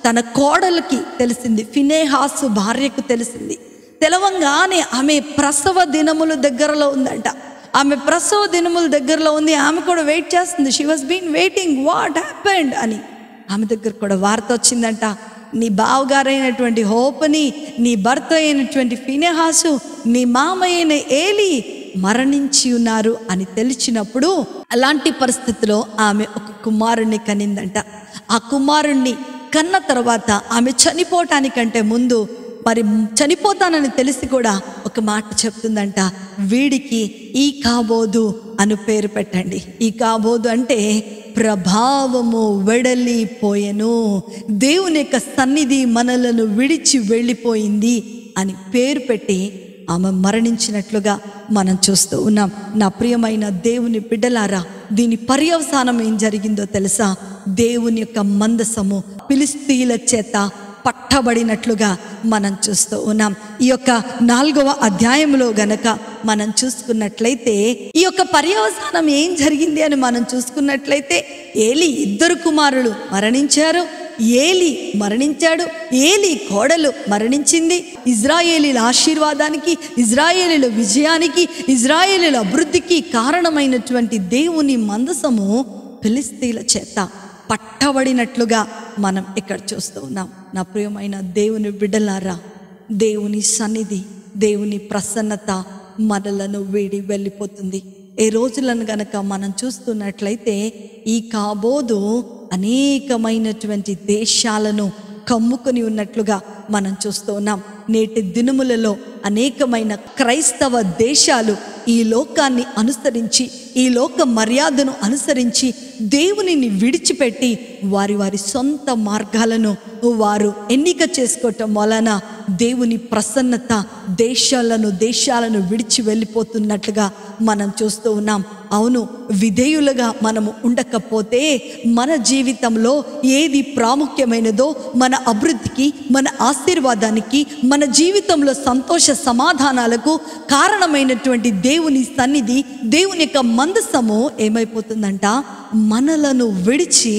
తన కోడలికి తెలిసింది, ఫినెహాసు భార్యకు తెలిసింది. తెలవంగానే ఆమె ప్రసవ దినములు దగ్గరలో ఉందంట. ఆమె ప్రసవ దినములు దగ్గరలో ఉంది. ఆమె కూడా వెయిట్ చేస్తుంది. She was been waiting, what happened అని. ఆమె దగ్గర కూడా వార్త వచ్చిందంట, నీ బావగారైనటువంటి హోపని, నీ భర్త అయినటువంటి ఫినెహాసు, నీ మామయ్యైన ఏలి మరణించి ఉన్నారు అని తెలిసినప్పుడు, అలాంటి పరిస్థితిలో ఆమె ఒక కుమారుణ్ణి కనిందంట. ఆ కుమారుణ్ణి కన్న తర్వాత ఆమె చనిపోవటానికంటే ముందు, మరి చనిపోతానని తెలిసి కూడా ఒక మాట చెప్తుందంట, వీడికి ఈకాబోదు అను పేరు పెట్టండి. ఈకాబోదు అంటే ప్రభావము వెడలిపోయెను, దేవుని యొక్క సన్నిధి మనలను విడిచి వెళ్ళిపోయింది అని పేరు పెట్టి ఆమె మరణించినట్లుగా మనం చూస్తూ ఉన్నాం. నా ప్రియమైన దేవుని బిడ్డలారా, దీని పర్యవసానం ఏం జరిగిందో తెలుసా? దేవుని యొక్క మందసము ఫిలిష్తీయుల చేత పట్టబడినట్లుగా మనం చూస్తూ ఉన్నాం. ఈ యొక్క 4వ అధ్యాయంలో గనక మనం చూసుకున్నట్లయితే, ఈ యొక్క పర్యవసానం ఏం జరిగింది అని మనం చూసుకున్నట్లయితే, ఏలి ఇద్దరు కుమారులు మరణించారు, ఏలి మరణించాడు, ఏలి కోడలు మరణించింది. ఇజ్రాయేలీల ఆశీర్వాదానికి, ఇజ్రాయేలీల విజయానికి, ఇజ్రాయేలీల అభివృద్ధికి కారణమైనటువంటి దేవుని మందసము ఫిలిష్తీయుల చేత పట్టబడినట్లుగా మనం ఇక్కడ చూస్తూ ఉన్నాం. నా ప్రియమైన దేవుని బిడ్డలారా, దేవుని సన్నిధి, దేవుని ప్రసన్నత మనలను వీడి వెళ్ళిపోతుంది. ఏ రోజులను గనక మనం చూస్తున్నట్లయితే, ఈ కాబోదు అనేకమైనటువంటి దేశాలను కమ్ముకొని ఉన్నట్లుగా మనం చూస్తూ ఉన్నాం. నేటి దినములలో అనేకమైన క్రైస్తవ దేశాలు ఈ లోకాన్ని అనుసరించి, ఈ లోక మర్యాదను అనుసరించి దేవునిని విడిచిపెట్టి వారి సొంత మార్గాలను వారు ఎన్నిక చేసుకోవటం వలన దేవుని ప్రసన్నత దేశాలను విడిచి వెళ్ళిపోతున్నట్లుగా మనం చూస్తూ ఉన్నాం. అవును, విధేయులుగా మనము ఉండకపోతే మన జీవితంలో ఏది ప్రాముఖ్యమైనదో, మన అభివృద్ధికి, మన ఆశీర్వాదానికి, మన జీవితంలో సంతోష సమాధానాలకు కారణమైనటువంటి దేవుని సన్నిధి, దేవుని యొక్క మందసము ఏమైపోతుందంట, మనలను విడిచి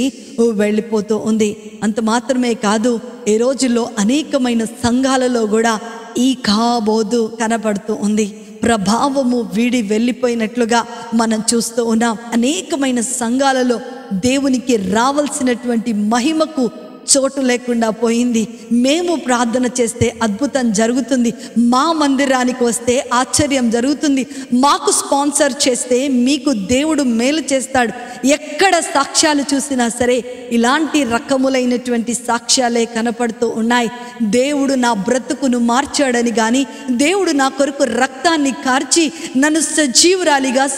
వెళ్ళిపోతూ ఉంది. అంత మాత్రమే కాదు, ఈ రోజుల్లో అనేకమైన సంఘాలలో కూడా ఈ కాబోదు కనబడుతూ ఉంది. ప్రభావము వీడి వెళ్ళిపోయినట్లుగా మనం చూస్తూ ఉన్నాం. అనేకమైన సంఘాలలో దేవునికి రావాల్సినటువంటి మహిమకు చోటు లేకుండా పోయింది. మేము ప్రార్థన చేస్తే అద్భుతం జరుగుతుంది, మా మందిరానికి వస్తే ఆశ్చర్యం జరుగుతుంది, మాకు స్పాన్సర్ చేస్తే మీకు దేవుడు మేలు చేస్తాడు. ఎక్కడ సాక్ష్యాలు చూసినా సరే ఇలాంటి రకములైనటువంటి సాక్ష్యాలే కనపడుతూ ఉన్నాయి. దేవుడు నా బ్రతుకును మార్చాడని కానీ, దేవుడు నా కొరకు రక్తాన్ని కార్చి నన్ను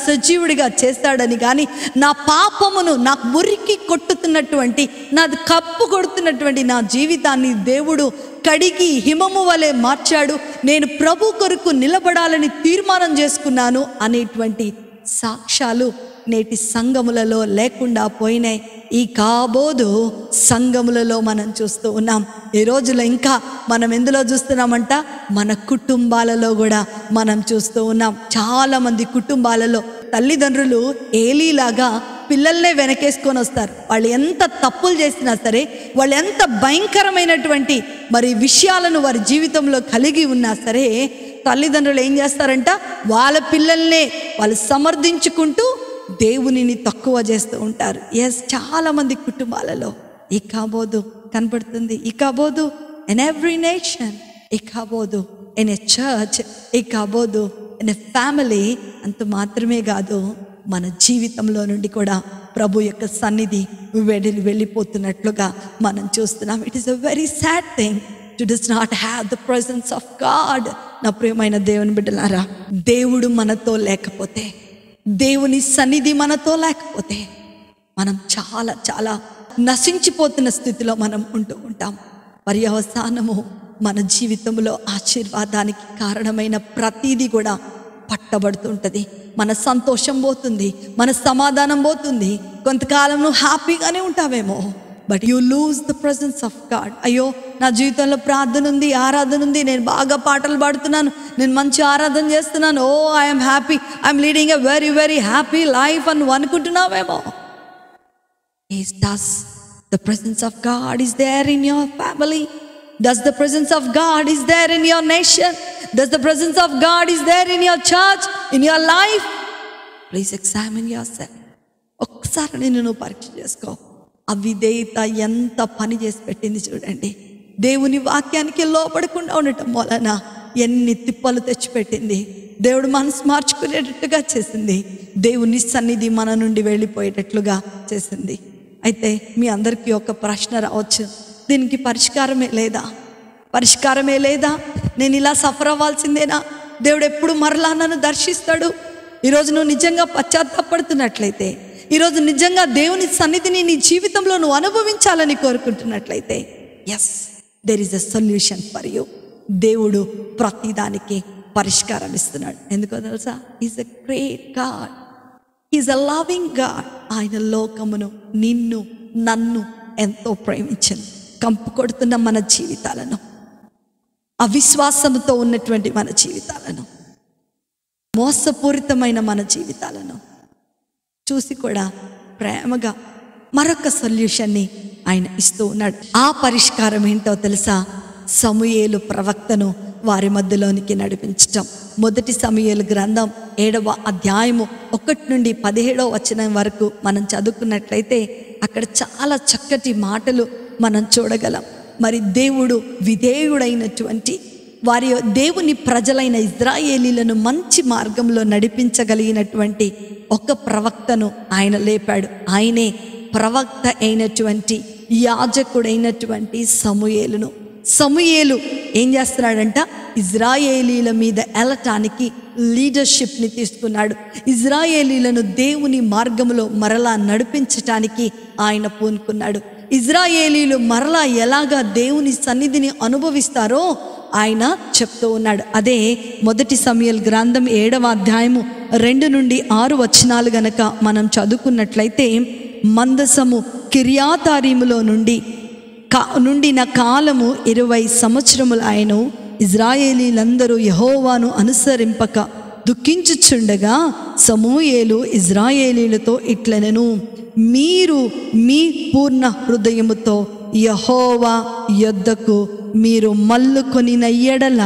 సజీవుడిగా చేస్తాడని కానీ, నా పాపమును నాకు మురికి కొట్టుతున్నటువంటి, నాది కప్పు కొడుతున్నటువంటి నా జీవితాన్ని దేవుడు కడిగి హిమము వలె మార్చాడు, నేను ప్రభు కొరకు నిలబడాలని తీర్మానం చేసుకున్నాను అనేటువంటి సాక్ష్యాలు నేటి సంఘములలో లేకుండా పోయినాయి. ఈ కాబోదు సంఘములలో మనం చూస్తూ ఉన్నాం. ఈ రోజులో ఇంకా మనం ఎందులో చూస్తున్నామంట, మన కుటుంబాలలో కూడా మనం చూస్తూ ఉన్నాం. చాలామంది కుటుంబాలలో తల్లిదండ్రులు ఏలీలాగా పిల్లల్నే వెనకేసుకొని వస్తారు. వాళ్ళు ఎంత తప్పులు చేసినా సరే, వాళ్ళు ఎంత భయంకరమైనటువంటి మరి విషయాలను వారి జీవితంలో కలిగి ఉన్నా సరే, తల్లిదండ్రులు ఏం చేస్తారంట, వాళ్ళ పిల్లల్నే వాళ్ళు సమర్థించుకుంటూ దేవునిని తక్కువ చేస్తూ ఉంటారు. ఎస్, చాలామంది కుటుంబాలలో ఈ కాబోదు కనబడుతుంది. ఈ కాబోదు ఇన్ ఎవ్రీ నేషన్, ఈ కాబోదు ఇన్ ఎ చర్చ్, ఈ కాబోదు ఇన్ ఎ ఫ్యామిలీ. అంత మాత్రమే కాదు, మన జీవితంలో నుండి కూడా ప్రభు యొక్క సన్నిధి వెళ్ళిపోతున్నట్లుగా మనం చూస్తున్నాం. It is a very sad thing to does not have the presence of God. నా ప్రియమైన దేవుని బిడ్డలారా, దేవుడు మనతో లేకపోతే, దేవుని సన్నిధి మనతో లేకపోతే మనం చాలా చాలా నశించిపోతున్న స్థితిలో మనం ఉంటూ ఉంటాం. పర్యవసానము మన జీవితంలో ఆశీర్వాదానికి కారణమైన ప్రతీది కూడా పట్టబడుతుంటుంది. మన సంతోషం పోతుంది, మన సమాధానం పోతుంది. కొంతకాలం నువ్వు హ్యాపీగానే ఉంటావేమో, but you lose the presence of God. అయ్యో, నా జీవితంలో ప్రార్థన ఉంది, ఆరాధన ఉంది, నేను బాగా పాటలు పాడుతున్నాను, నేను మంచి ఆరాధన చేస్తున్నాను, oh I'm happy, I'm leading a very very happy life అని అనుకుంటున్నావేమో. Does the presence of God is there in your family? Does the presence of God is there in your nation? Does the presence of God is there in your church, in your life? Please examine yourself. ఒక్కసారి నిన్ను పరీక్ష చేసుకో. అవిధేయత ఎంత పని చేసి పెట్టింది చూడండి. దేవుని వాక్యానికి లోపడకుండా ఉండటం వలన ఎన్ని తిప్పలు తెచ్చిపెట్టింది. దేవుడు మనసు మార్చుకునేటట్టుగా చేసింది. దేవుని సన్నిధి మన నుండి వెళ్ళిపోయేటట్లుగా చేసింది. అయితే మీ అందరికీ ఒక ప్రశ్న రావచ్చు, దీనికి పరిష్కారమే లేదా? పరిష్కారమే లేదా? నేను ఇలా సఫర్ అవ్వాల్సిందేనా? దేవుడు ఎప్పుడు మరలా నన్ను దర్శిస్తాడు? ఈరోజు నువ్వు నిజంగా పశ్చాత్తాపడుతున్నట్లయితే, ఈరోజు నిజంగా దేవుని సన్నిధిని నీ జీవితంలో నువ్వు అనుభవించాలని కోరుకుంటున్నట్లయితే, yes, there is a solution for you. దేవుడు ప్రతిదానికి పరిష్కారం ఇస్తున్నాడు. ఎందుకో తెలుసా? Is a great God, is a loving God. ఆయన లోకమును, నిన్ను, నన్ను ఎంతో ప్రేమించను. కంపు కొడుతున్న మన జీవితాలను, అవిశ్వాసంతో ఉన్నటువంటి మన జీవితాలను, మోసపూరితమైన మన జీవితాలను చూసి కూడా ప్రేమగా మరొక సొల్యూషన్ని ఆయన ఇస్తూ ఉన్నాడు. ఆ పరిష్కారం ఏంటో తెలుసా? సమూయేలు ప్రవక్తను వారి మధ్యలోనికి నడిపించటం. మొదటి సమూయేలు గ్రంథం 7వ అధ్యాయము 1 నుండి 17వ వచనం వరకు మనం చదువుకున్నట్లయితే అక్కడ చాలా చక్కటి మాటలు మనం చూడగలం. మరి దేవుడు విధేయుడైనటువంటి వారి దేవుని ప్రజలైన ఇజ్రాయేలీలను మంచి మార్గంలో నడిపించగలిగినటువంటి ఒక ప్రవక్తను ఆయన లేపాడు. ఆయనే ప్రవక్త అయినటువంటి యాజకుడైనటువంటి సమూయేలును. సమూయేలు ఏం చేస్తున్నాడంట? ఇజ్రాయేలీల మీద వెళ్ళటానికి లీడర్షిప్ని తీసుకున్నాడు. ఇజ్రాయేలీలను దేవుని మార్గంలో మరలా నడిపించటానికి ఆయన పూనుకున్నాడు. ఇజ్రాయేలీలు మరలా ఎలాగా దేవుని సన్నిధిని అనుభవిస్తారో ఆయన చెప్తూ ఉన్నాడు. అదే మొదటి సమూయేలు గ్రంథం 7వ అధ్యాయము 2 నుండి 6 వచనాలు గనక మనం చదువుకున్నట్లయితే, మందసము కిర్యాతారీములో నుండిన కాలము 20 సంవత్సరములు ఆయన. ఇజ్రాయేలీలందరూ యెహోవాను అనుసరింపక దుఃఖించుచుండగా సమూయేలు ఇజ్రాయేలీలతో ఇట్లనెను, మీరు మీ పూర్ణ హృదయముతో యెహోవా యొద్దకు మీరు మల్లుకొనిన ఎడల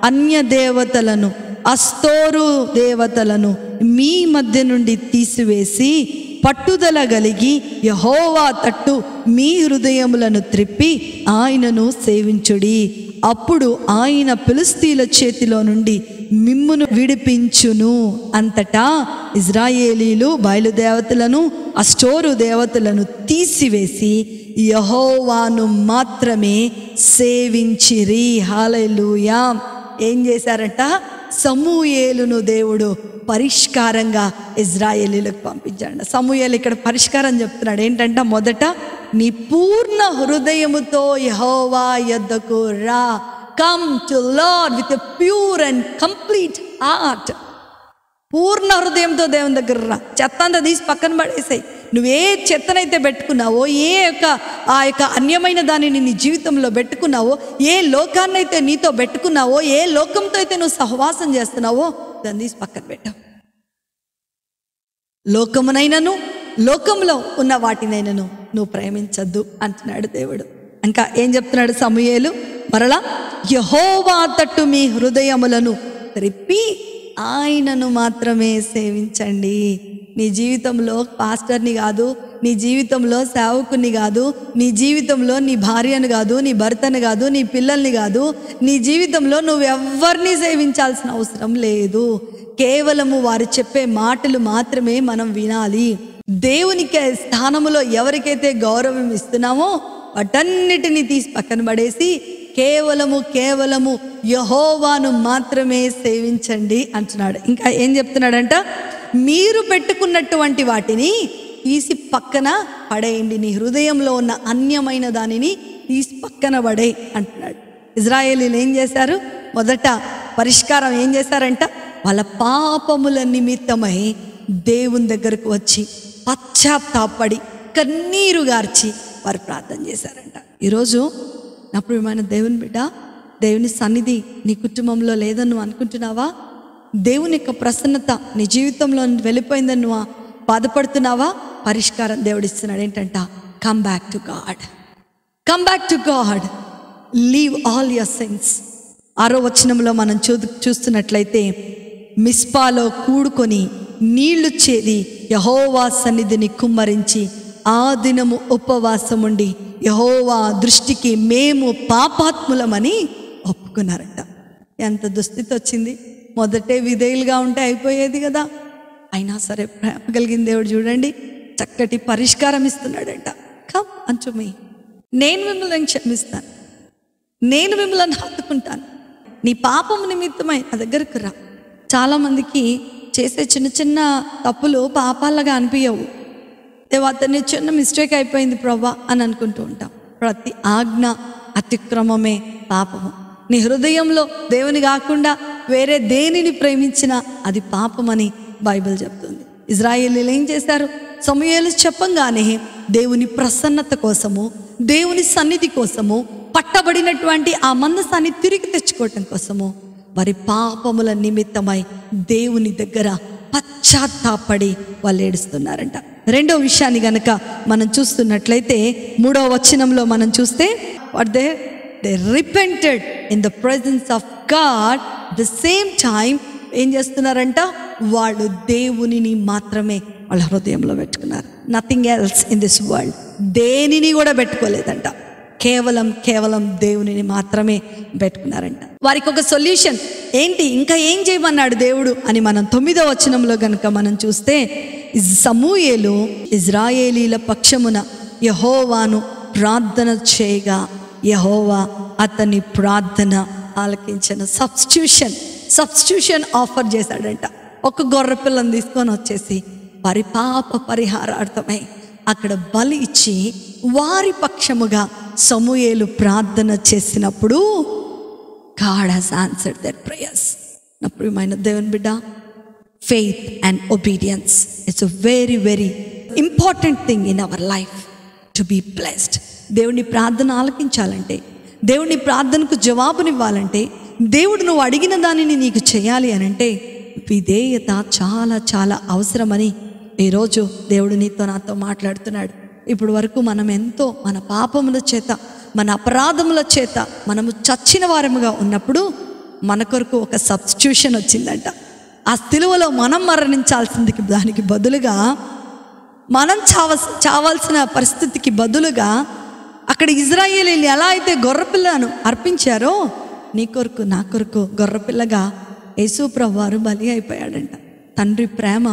అన్య దేవతలను, అస్తోరు దేవతలను మీ మధ్య నుండి తీసివేసి పట్టుదల కలిగి యెహోవా తట్టు మీ హృదయములను త్రిప్పి ఆయనను సేవించుడి. అప్పుడు ఆయన ఫిలిష్తీయుల చేతిలో నుండి మిమ్మును విడిపించును. అంతటా ఇజ్రాయేలీలు బయలుదేవతలను, అష్టోరు దేవతలను తీసివేసి యెహోవాను మాత్రమే సేవించిరి. హల్లెలూయా. ఏం చేశారంట? సమూయేలును దేవుడు పరిష్కారంగా ఇజ్రాయేలీలకు పంపించాడు. సమూయేలు ఇక్కడ పరిష్కారం చెప్తున్నాడు. ఏంటంట? మొదట నీ పూర్ణ హృదయముతో యెహోవా యొద్దకు రా. Come to Lord with a pure and complete heart. పూర్ణ హృదయంతో దేవుని దగ్గర రా. చెత్త అంతా తీసి పక్కన పడేసాయి. నువ్వే చెత్తనైతే పెట్టుకున్నావో, ఆ యొక్క అన్యమైన దానిని నీ జీవితంలో పెట్టుకున్నావో, ఏ లోకాన్నైతే నీతో పెట్టుకున్నావో, ఏ లోకంతో అయితే నువ్వు సహవాసం చేస్తున్నావో దాన్ని తీసి పక్కన పెట్టావు. లోకమునైనను లోకంలో ఉన్న వాటినైనను నువ్వు ప్రేమించద్దు అంటున్నాడు దేవుడు. ఇంకా ఏం చెప్తున్నాడు సమూయేలు? మరలా యెహోవా తట్టు మీ హృదయములను త్రిప్పి ఆయనను మాత్రమే సేవించండి. నీ జీవితంలో పాస్టర్ని కాదు, నీ జీవితంలో సేవకుని కాదు, నీ జీవితంలో నీ భార్యను కాదు, నీ భర్తను కాదు, నీ పిల్లల్ని కాదు, నీ జీవితంలో నువ్వెవ్వరిని సేవించాల్సిన అవసరం లేదు. కేవలము వారు చెప్పే మాటలు మాత్రమే మనం వినాలి. దేవునికి స్థానములో ఎవరికైతే గౌరవం ఇస్తున్నామో వాటన్నిటిని తీసి పక్కన పడేసి కేవలము యెహోవాను మాత్రమే సేవించండి అంటున్నాడు. ఇంకా ఏం చెప్తున్నాడంట, మీరు పెట్టుకున్నటువంటి వాటిని తీసి పక్కన పడేయండి, నీ హృదయంలో ఉన్న అన్యమైన దానిని తీసి పక్కన పడే అంటున్నాడు. ఇజ్రాయేలీలు ఏం చేశారు? మొదట పరిష్కారం ఏం చేశారంట, వాళ్ళ పాపముల నిమిత్తమై దేవుని దగ్గరకు వచ్చి పశ్చాత్తాపడి కన్నీరు గార్చి వారు ప్రార్థన చేశారంట. ఈరోజు నా ప్రియమైన దేవుని బిడ్డ, దేవుని సన్నిధి నీ కుటుంబంలో లేదని నువ్వు అనుకుంటున్నావా? దేవుని యొక్క ప్రసన్నత నీ జీవితంలో వెళ్ళిపోయిందని నువ్వు బాధపడుతున్నావా? పరిష్కారం దేవుడు ఇస్తున్నాడు. ఏంటంట, come back to God, come back to God, leave all your sins. 6వ వచనంలో మనం చూస్తున్నట్లయితే, మిస్పాలో కూడుకొని నీళ్లు చేది యెహోవా సన్నిధిని కుమ్మరించి ఆ దినము ఉపవాసముండి యెహోవా దృష్టికి మేము పాపాత్ములమని ఒప్పుకున్నారంట. ఎంత దుస్థితి వచ్చింది! మొదటే విధేయులుగా ఉంటే అయిపోయేది కదా. అయినా సరే ప్రేమ కలిగిన దేవుడు చూడండి చక్కటి పరిష్కారం ఇస్తున్నాడంట. కమ్ అంటూ మీ, నేను మిమ్మల్ని క్షమిస్తాను, నేను మిమ్మల్ని హత్తుకుంటాను, నీ పాపం నిమిత్తమై నా దగ్గరకు రా. చాలామందికి చేసే చిన్న చిన్న తప్పులు పాపాలుగా అనిపించవు. అతన్ని చిన్న మిస్టేక్ అయిపోయింది ప్రభా అని అనుకుంటూ ఉంటాం. ప్రతి ఆజ్ఞ అతిక్రమమే పాపము. నీ హృదయంలో దేవుని కాకుండా వేరే దేనిని ప్రేమించినా అది పాపమని బైబిల్ చెప్తుంది. ఇజ్రాయేలీలు ఏం చేశారు? సమూయేలు చెప్పంగానే దేవుని ప్రసన్నత కోసము, దేవుని సన్నిధి కోసము, పట్టబడినటువంటి ఆ మందసాన్ని తిరిగి తెచ్చుకోవటం కోసము వారి పాపముల నిమిత్తమై దేవుని దగ్గర పశ్చాత్తాపడి వాళ్ళు ఏడుస్తున్నారంట. రెండో విషయాన్ని గనక మనం చూస్తున్నట్లయితే 3వ వచనంలో మనం చూస్తే, they repented in the presence of God. The same time ఏం చేస్తున్నారంట, వాళ్ళు దేవునిని మాత్రమే వాళ్ళ హృదయంలో పెట్టుకున్నారు. Nothing else in this world. దేనిని కూడా పెట్టుకోలేదంట, కేవలం దేవునిని మాత్రమే పెట్టుకున్నారంట. వారికి ఒక సొల్యూషన్ ఏంటి, ఇంకా ఏం చేయమన్నాడు దేవుడు అని మనం 9వ వచనంలో కనుక మనం చూస్తే, సమూయేలు ఇజ్రాయేలీల పక్షమున యెహోవాను ప్రార్థన చేయగా యెహోవా అతని ప్రార్థన ఆలకించిన. సబ్స్టిట్యూషన్ ఆఫర్ చేశాడంట. ఒక గొర్రె పిల్లని తీసుకొని వచ్చేసి వారి పాప పరిహారార్థమై అక్కడ బలి ఇచ్చి వారి పక్షముగా సమూయేలు ప్రార్థన చేసినప్పుడు God has answered their prayers. నా ప్రియమైన దేవుని బిడ్డ, faith and obedience is a very very important thing in our life to be blessed. దేవుని ప్రార్థన ఆలకించాలంటే, దేవుని ప్రార్థనకు జవాబునివ్వాలంటే, దేవుడు నువ్వు అడిగిన దానిని నీకు చేయాలి అని అంటే విధేయత చాలా చాలా అవసరమని ఈరోజు దేవుడు నీతో నాతో మాట్లాడుతున్నాడు. ఇప్పుడు వరకు మనం ఎంతో మన పాపముల చేత, మన అపరాధముల చేత మనము చచ్చిన వారముగా ఉన్నప్పుడు మన కొరకు ఒక సబ్స్టిట్యూషన్ వచ్చిందంట. ఆ సిలువలో మనం మరణించాల్సింది దానికి బదులుగా, మనం చావాల్సిన పరిస్థితికి బదులుగా అక్కడ ఇజ్రాయేలీలు ఎలా అయితే గొర్రెపిల్లను అర్పించారో నీ కొరకు నా కొరకు గొర్రెపిల్లగా యేసు ప్రభువారు బలి అయిపోయాడంట. తండ్రి ప్రేమ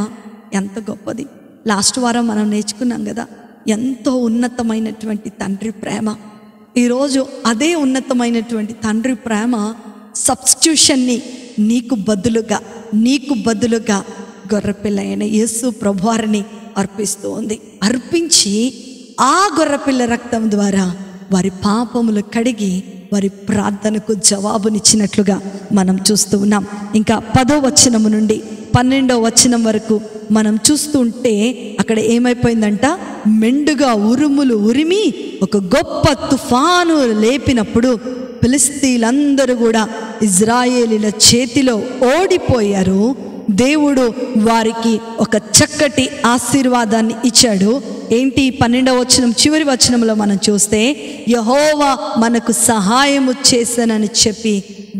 ఎంత గొప్పది. లాస్ట్ వారం మనం నేర్చుకున్నాం కదా, ఎంతో ఉన్నతమైనటువంటి తండ్రి ప్రేమ. ఈరోజు అదే ఉన్నతమైనటువంటి తండ్రి ప్రేమ సబ్స్టిట్యూషన్ని నీకు బదులుగా గొర్రెపిల్ల అయిన యేసు ప్రభువారిని అర్పిస్తూ ఉంది. అర్పించి ఆ గొర్రెపిల్ల రక్తం ద్వారా వారి పాపములు కడిగి వారి ప్రార్థనకు జవాబునిచ్చినట్లుగా మనం చూస్తూ ఉన్నాం. ఇంకా 10వ వచనం నుండి 12వ వచనం వరకు మనం చూస్తుంటే అక్కడ ఏమైపోయిందంట, మెండుగా ఉరుములు ఉరిమి ఒక గొప్ప తుఫాను లేపినప్పుడు ఫిలిష్తీయులందరూ కూడా ఇజ్రాయేలీల చేతిలో ఓడిపోయారు. దేవుడు వారికి ఒక చక్కటి ఆశీర్వాదాన్ని ఇచ్చాడు. ఏంటి? 12వ వచనం చివరి వచనంలో మనం చూస్తే, యెహోవా మనకు సహాయము చేశానని చెప్పి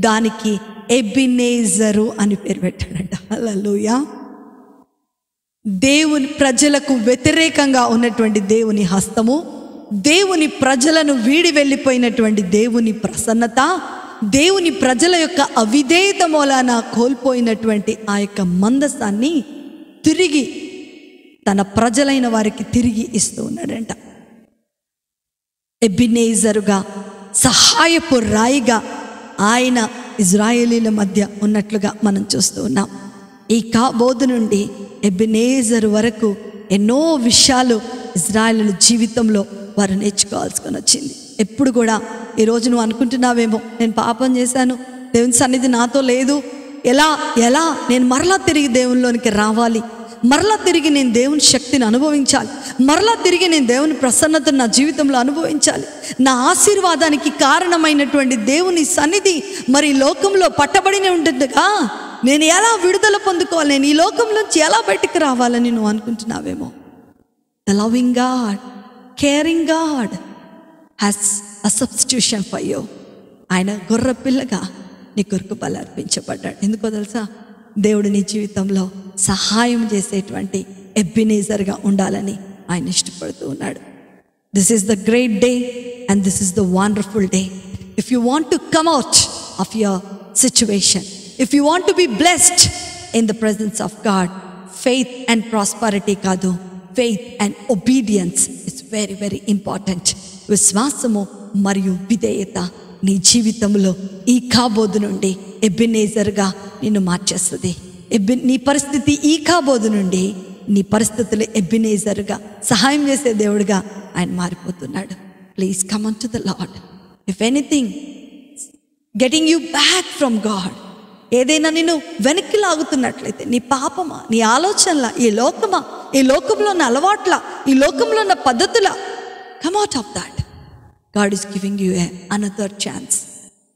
దానికి ఎబినేజరు అని పేరు పెట్టాడంట. హల్లెలూయా. దేవుని ప్రజలకు వ్యతిరేకంగా ఉన్నటువంటి దేవుని హస్తము, దేవుని ప్రజలను వీడి వెళ్ళిపోయినటువంటి దేవుని ప్రసన్నత, దేవుని ప్రజల యొక్క అవిధేయత మూలాన కోల్పోయినటువంటి ఆ యొక్క మందసాన్ని తిరిగి తన ప్రజలైన వారికి తిరిగి ఇస్తూ ఉన్నాడంట. ఎబెనేజరుగా, సహాయపు రాయిగా ఆయన ఇజ్రాయేలీల మధ్య ఉన్నట్లుగా మనం చూస్తూ ఉన్నాం. ఈ కాబోదు నుండి ఎబెనేజరు వరకు ఎన్నో విషయాలు ఇజ్రాయేలీల జీవితంలో వారు నేర్చుకోవాల్సుకొని వచ్చింది. ఎప్పుడు కూడా ఈరోజు నువ్వు అనుకుంటున్నావేమో, నేను పాపం చేశాను, దేవుని సన్నిధి నాతో లేదు, ఎలా నేను మరలా తిరిగి దేవునిలోనికి రావాలి, మరలా తిరిగి నేను దేవుని శక్తిని అనుభవించాలి, మరలా తిరిగి నేను దేవుని ప్రసన్నతను నా జీవితంలో అనుభవించాలి, నా ఆశీర్వాదానికి కారణమైనటువంటి దేవుని సన్నిధి మరి లోకంలో పట్టబడిన ఉంటుందిగా, నేను ఎలా విడుదల పొందుకోవాలి, నేను ఈ లోకంలోంచి ఎలా బయటకు రావాలని నువ్వు అనుకుంటున్నావేమో. The loving God, caring God has a substitution for you. ఆయన గొర్రె పిల్లగా నీ కొరకు బలి అర్పించబడ్డాడు. ఎందుకో తెలుసా? దేవుడు నీ జీవితంలో సహాయం చేసేటువంటి ఎబెనేజర్గా ఉండాలని ఆయన ఇష్టపడుతూ ఉన్నాడు. This is the great day and this is the wonderful day. If you want to come out of your situation, if you want to be blessed in the presence of God, faith and prosperity కాదు, faith and obedience it's very very important. విశ్వాసము మరియు విధేయత నీ జీవితంలో ఈ కాబోదు నుండి ఎబెనేజర్గా నిన్ను మార్చేస్తుంది. నీ పరిస్థితి ఈ కాబోదు నుండి నీ పరిస్థితులు ఎబెనేజర్గా, సహాయం చేసే దేవుడిగా ఆయన మారిపోతున్నాడు. Please come on to the Lord. If anything getting you back from God, ఏదైనా నిన్ను వెనక్కి లాగుతున్నట్లయితే, నీ పాపమా, నీ ఆలోచనల, ఈ లోకమా, ఈ లోకంలో ఉన్న అలవాట్ల, ఈ లోకంలో ఉన్న పద్ధతుల, come out of that. God is giving you another chance.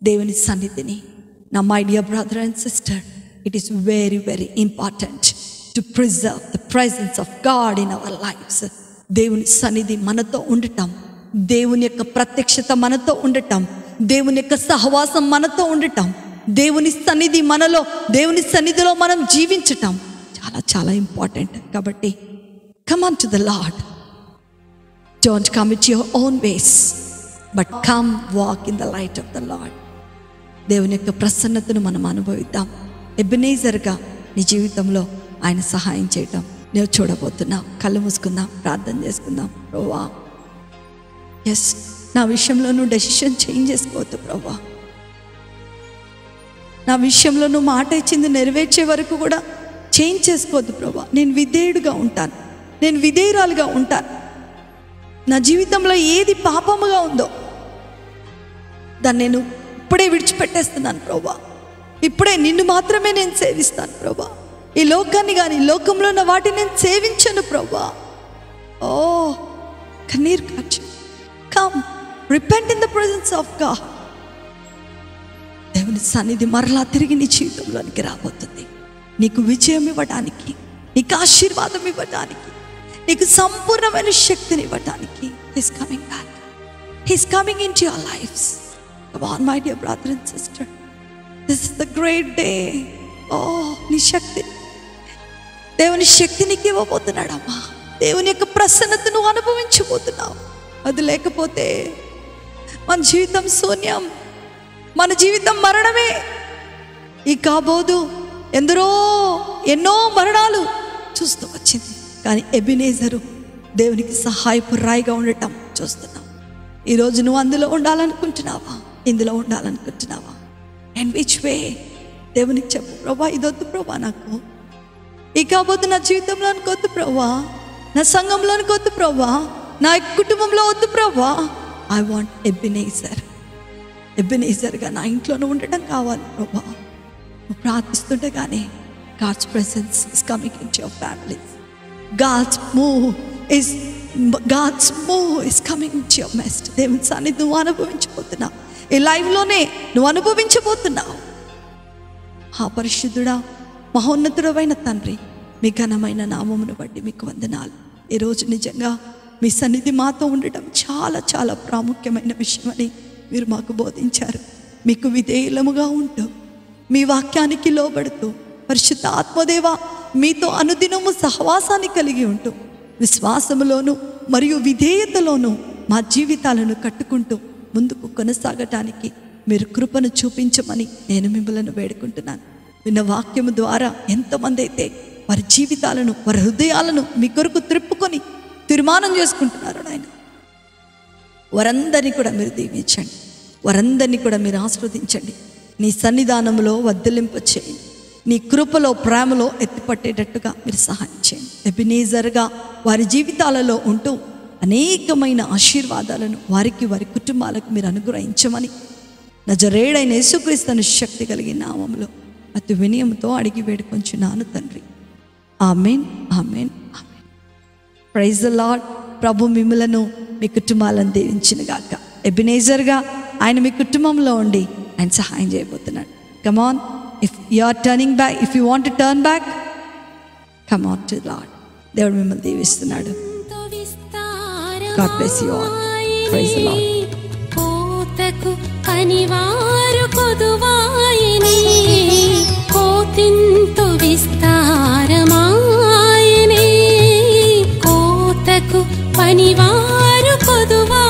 దేవుని సన్నిధిని, నా my dear brother and sister, it is very very important to preserve the presence of God in our lives. దేవుని సన్నిధి మనతో ఉండటం, దేవుని యొక్క ప్రత్యక్షత మనతో ఉండటం, దేవుని యొక్క సహవాసం మనతో ఉండటం, దేవుని సన్నిధి మనలో, దేవుని సన్నిధిలో మనం జీవించటం చాలా చాలా ఇంపార్టెంట్. కాబట్టి come on to the lord. Don't come with your own ways, but come walk in the light of the lord. దేవుని యొక్క ప్రసన్నతను మనం అనుభవిద్దాం. ఎబెనేజర్గా నీ జీవితంలో ఆయన సహాయం చేయటం నేను చూడబోతున్నాం. కళ్ళు మూసుకుందాం, ప్రార్థన చేసుకుందాం. ప్రభువా, ఎస్, నా విషయంలో నువ్వు డెసిషన్ చేంజ్ చేసుకోవద్దు ప్రభువా. నా విషయంలో నువ్వు మాట ఇచ్చింది నెరవేర్చే వరకు కూడా చేంజ్ చేసుకోవద్దు ప్రభువా. నేను విధేయుడుగా ఉంటాను, నేను విధేయురాలుగా ఉంటాను. నా జీవితంలో ఏది పాపముగా ఉందో దాన్ని నేను ఇప్పుడే విడిచిపెట్టేస్తున్నాను ప్రభువా. ఇప్పుడే నిన్ను మాత్రమే నేను సేవిస్తాను ప్రభువా. ఈ లోకాన్ని కానీ, లోకంలో ఉన్న వాటిని నేను సేవించను ప్రభువా. ఓ, కన్నీరు కార్చు. Come, repent in the presence of God. దేవుని సన్నిధి మరలా తిరిగి నీ జీవితంలోనికి రాబోతుంది. నీకు విజయం ఇవ్వడానికి, నీకు ఆశీర్వాదం ఇవ్వడానికి, నీకు సంపూర్ణమైన శక్తిని ఇవ్వడానికి. He's coming back. He's coming into your lives. Come on, my dear brother and sister. This is the great day. Oh, నీ శక్తి, దేవుని శక్తి నీకు ఇవ్వబోతున్నాడమ్మా. దేవుని యొక్క ప్రసన్నత నువ్వు అనుభవించబోతున్నావు. అది లేకపోతే మన జీవితం శూన్యం, మన జీవితం మరణమే. ఈ కాబోదు ఎన్నో మరణాలు చూస్తూ వచ్చింది, కానీ ఎబెనేజరు దేవునికి సహాయపు రాయిగా ఉండటం చూస్తున్నాం. ఈరోజు నువ్వు అందులో ఉండాలనుకుంటున్నావా, ఇందులో ఉండాలనుకుంటున్నావా? And which way? దేవునికి చెప్పు, ప్రభా ఇదొద్దు ప్రభా, నాకు ఈ కాబోతు నా జీవితంలో అనుకోవద్దు ప్రభా, నా సంఘంలో అనుకోవద్దు ప్రభా, నా కుటుంబంలో వద్దు ప్రభా. ఐ వాంట్ ఎబెనేజర్గా నా ఇంట్లోనే ఉండటం కావాలి ప్రభా. నువ్వు ప్రార్థిస్తుంటే కానీ God's presence is coming in your families. God's move is coming into your midst. దేవుని సన్నిధి నువ్వు అనుభవించబోతున్నావు. ఈ లైవ్లోనే నువ్వు అనుభవించబోతున్నావు. ఆ పరిశుద్ధుడా, మహోన్నతుడమైన తండ్రి, మీ ఘనమైన నామమును బట్టి మీకు వందనాలు. ఈరోజు నిజంగా మీ సన్నిధి మాతో ఉండటం చాలా చాలా ప్రాముఖ్యమైన విషయమని మీరు మాకు బోధించారు. మీకు విధేయులముగా ఉంటూ, మీ వాక్యానికి లోబడుతూ, పరిశుద్ధ ఆత్మదేవ మీతో అనుదినము సహవాసాన్ని కలిగి ఉంటూ, విశ్వాసములోను మరియు విధేయతలోను మా జీవితాలను కట్టుకుంటూ ముందుకు కొనసాగటానికి మీరు కృపను చూపించమని నేను మిమ్మల్ని వేడుకుంటున్నాను. విన్న వాక్యము ద్వారా ఎంతమంది అయితే వారి జీవితాలను, వారి హృదయాలను మీ కొరకు త్రిప్పుకొని తీర్మానం చేసుకుంటున్నారు నాయన, వారందరినీ కూడా మీరు దీవించండి, వారందరినీ కూడా మీరు ఆస్వాదించండి. నీ సన్నిధానంలో వర్ధిల్లింప చేయండి, నీ కృపలో ప్రేమలో ఎత్తిపట్టేటట్టుగా మీరు సహాయం చేయండి. ఎబినేజర్గా వారి జీవితాలలో ఉంటూ అనేకమైన ఆశీర్వాదాలను వారికి, వారి కుటుంబాలకు మీరు అనుగ్రహించమని నజరేయుడైన యేసుక్రీస్తు శక్తి కలిగిన నామములో అతి వినయంతో అడిగి వేడుకొంచున్నాను తండ్రి. Amen, amen, amen. Praise the Lord. ప్రభు మిమ్మలను, మీ కుటుంబాలను దీవించిన గాక. ఎబినేజర్గా ఆయన మీ కుటుంబంలో ఉండి ఆయన సహాయం చేయబోతున్నాడు. Come on, if you are turning back, if you want to turn back, come on to Lord. దేవుడు మిమ్మల్ని దీవిస్తున్నాడు. God bless you all. Praise the Lord. కోతకు పనివారు కొదువాయని, కోతింతు విస్తారమాయని, కోతకు పనివారు కొదువా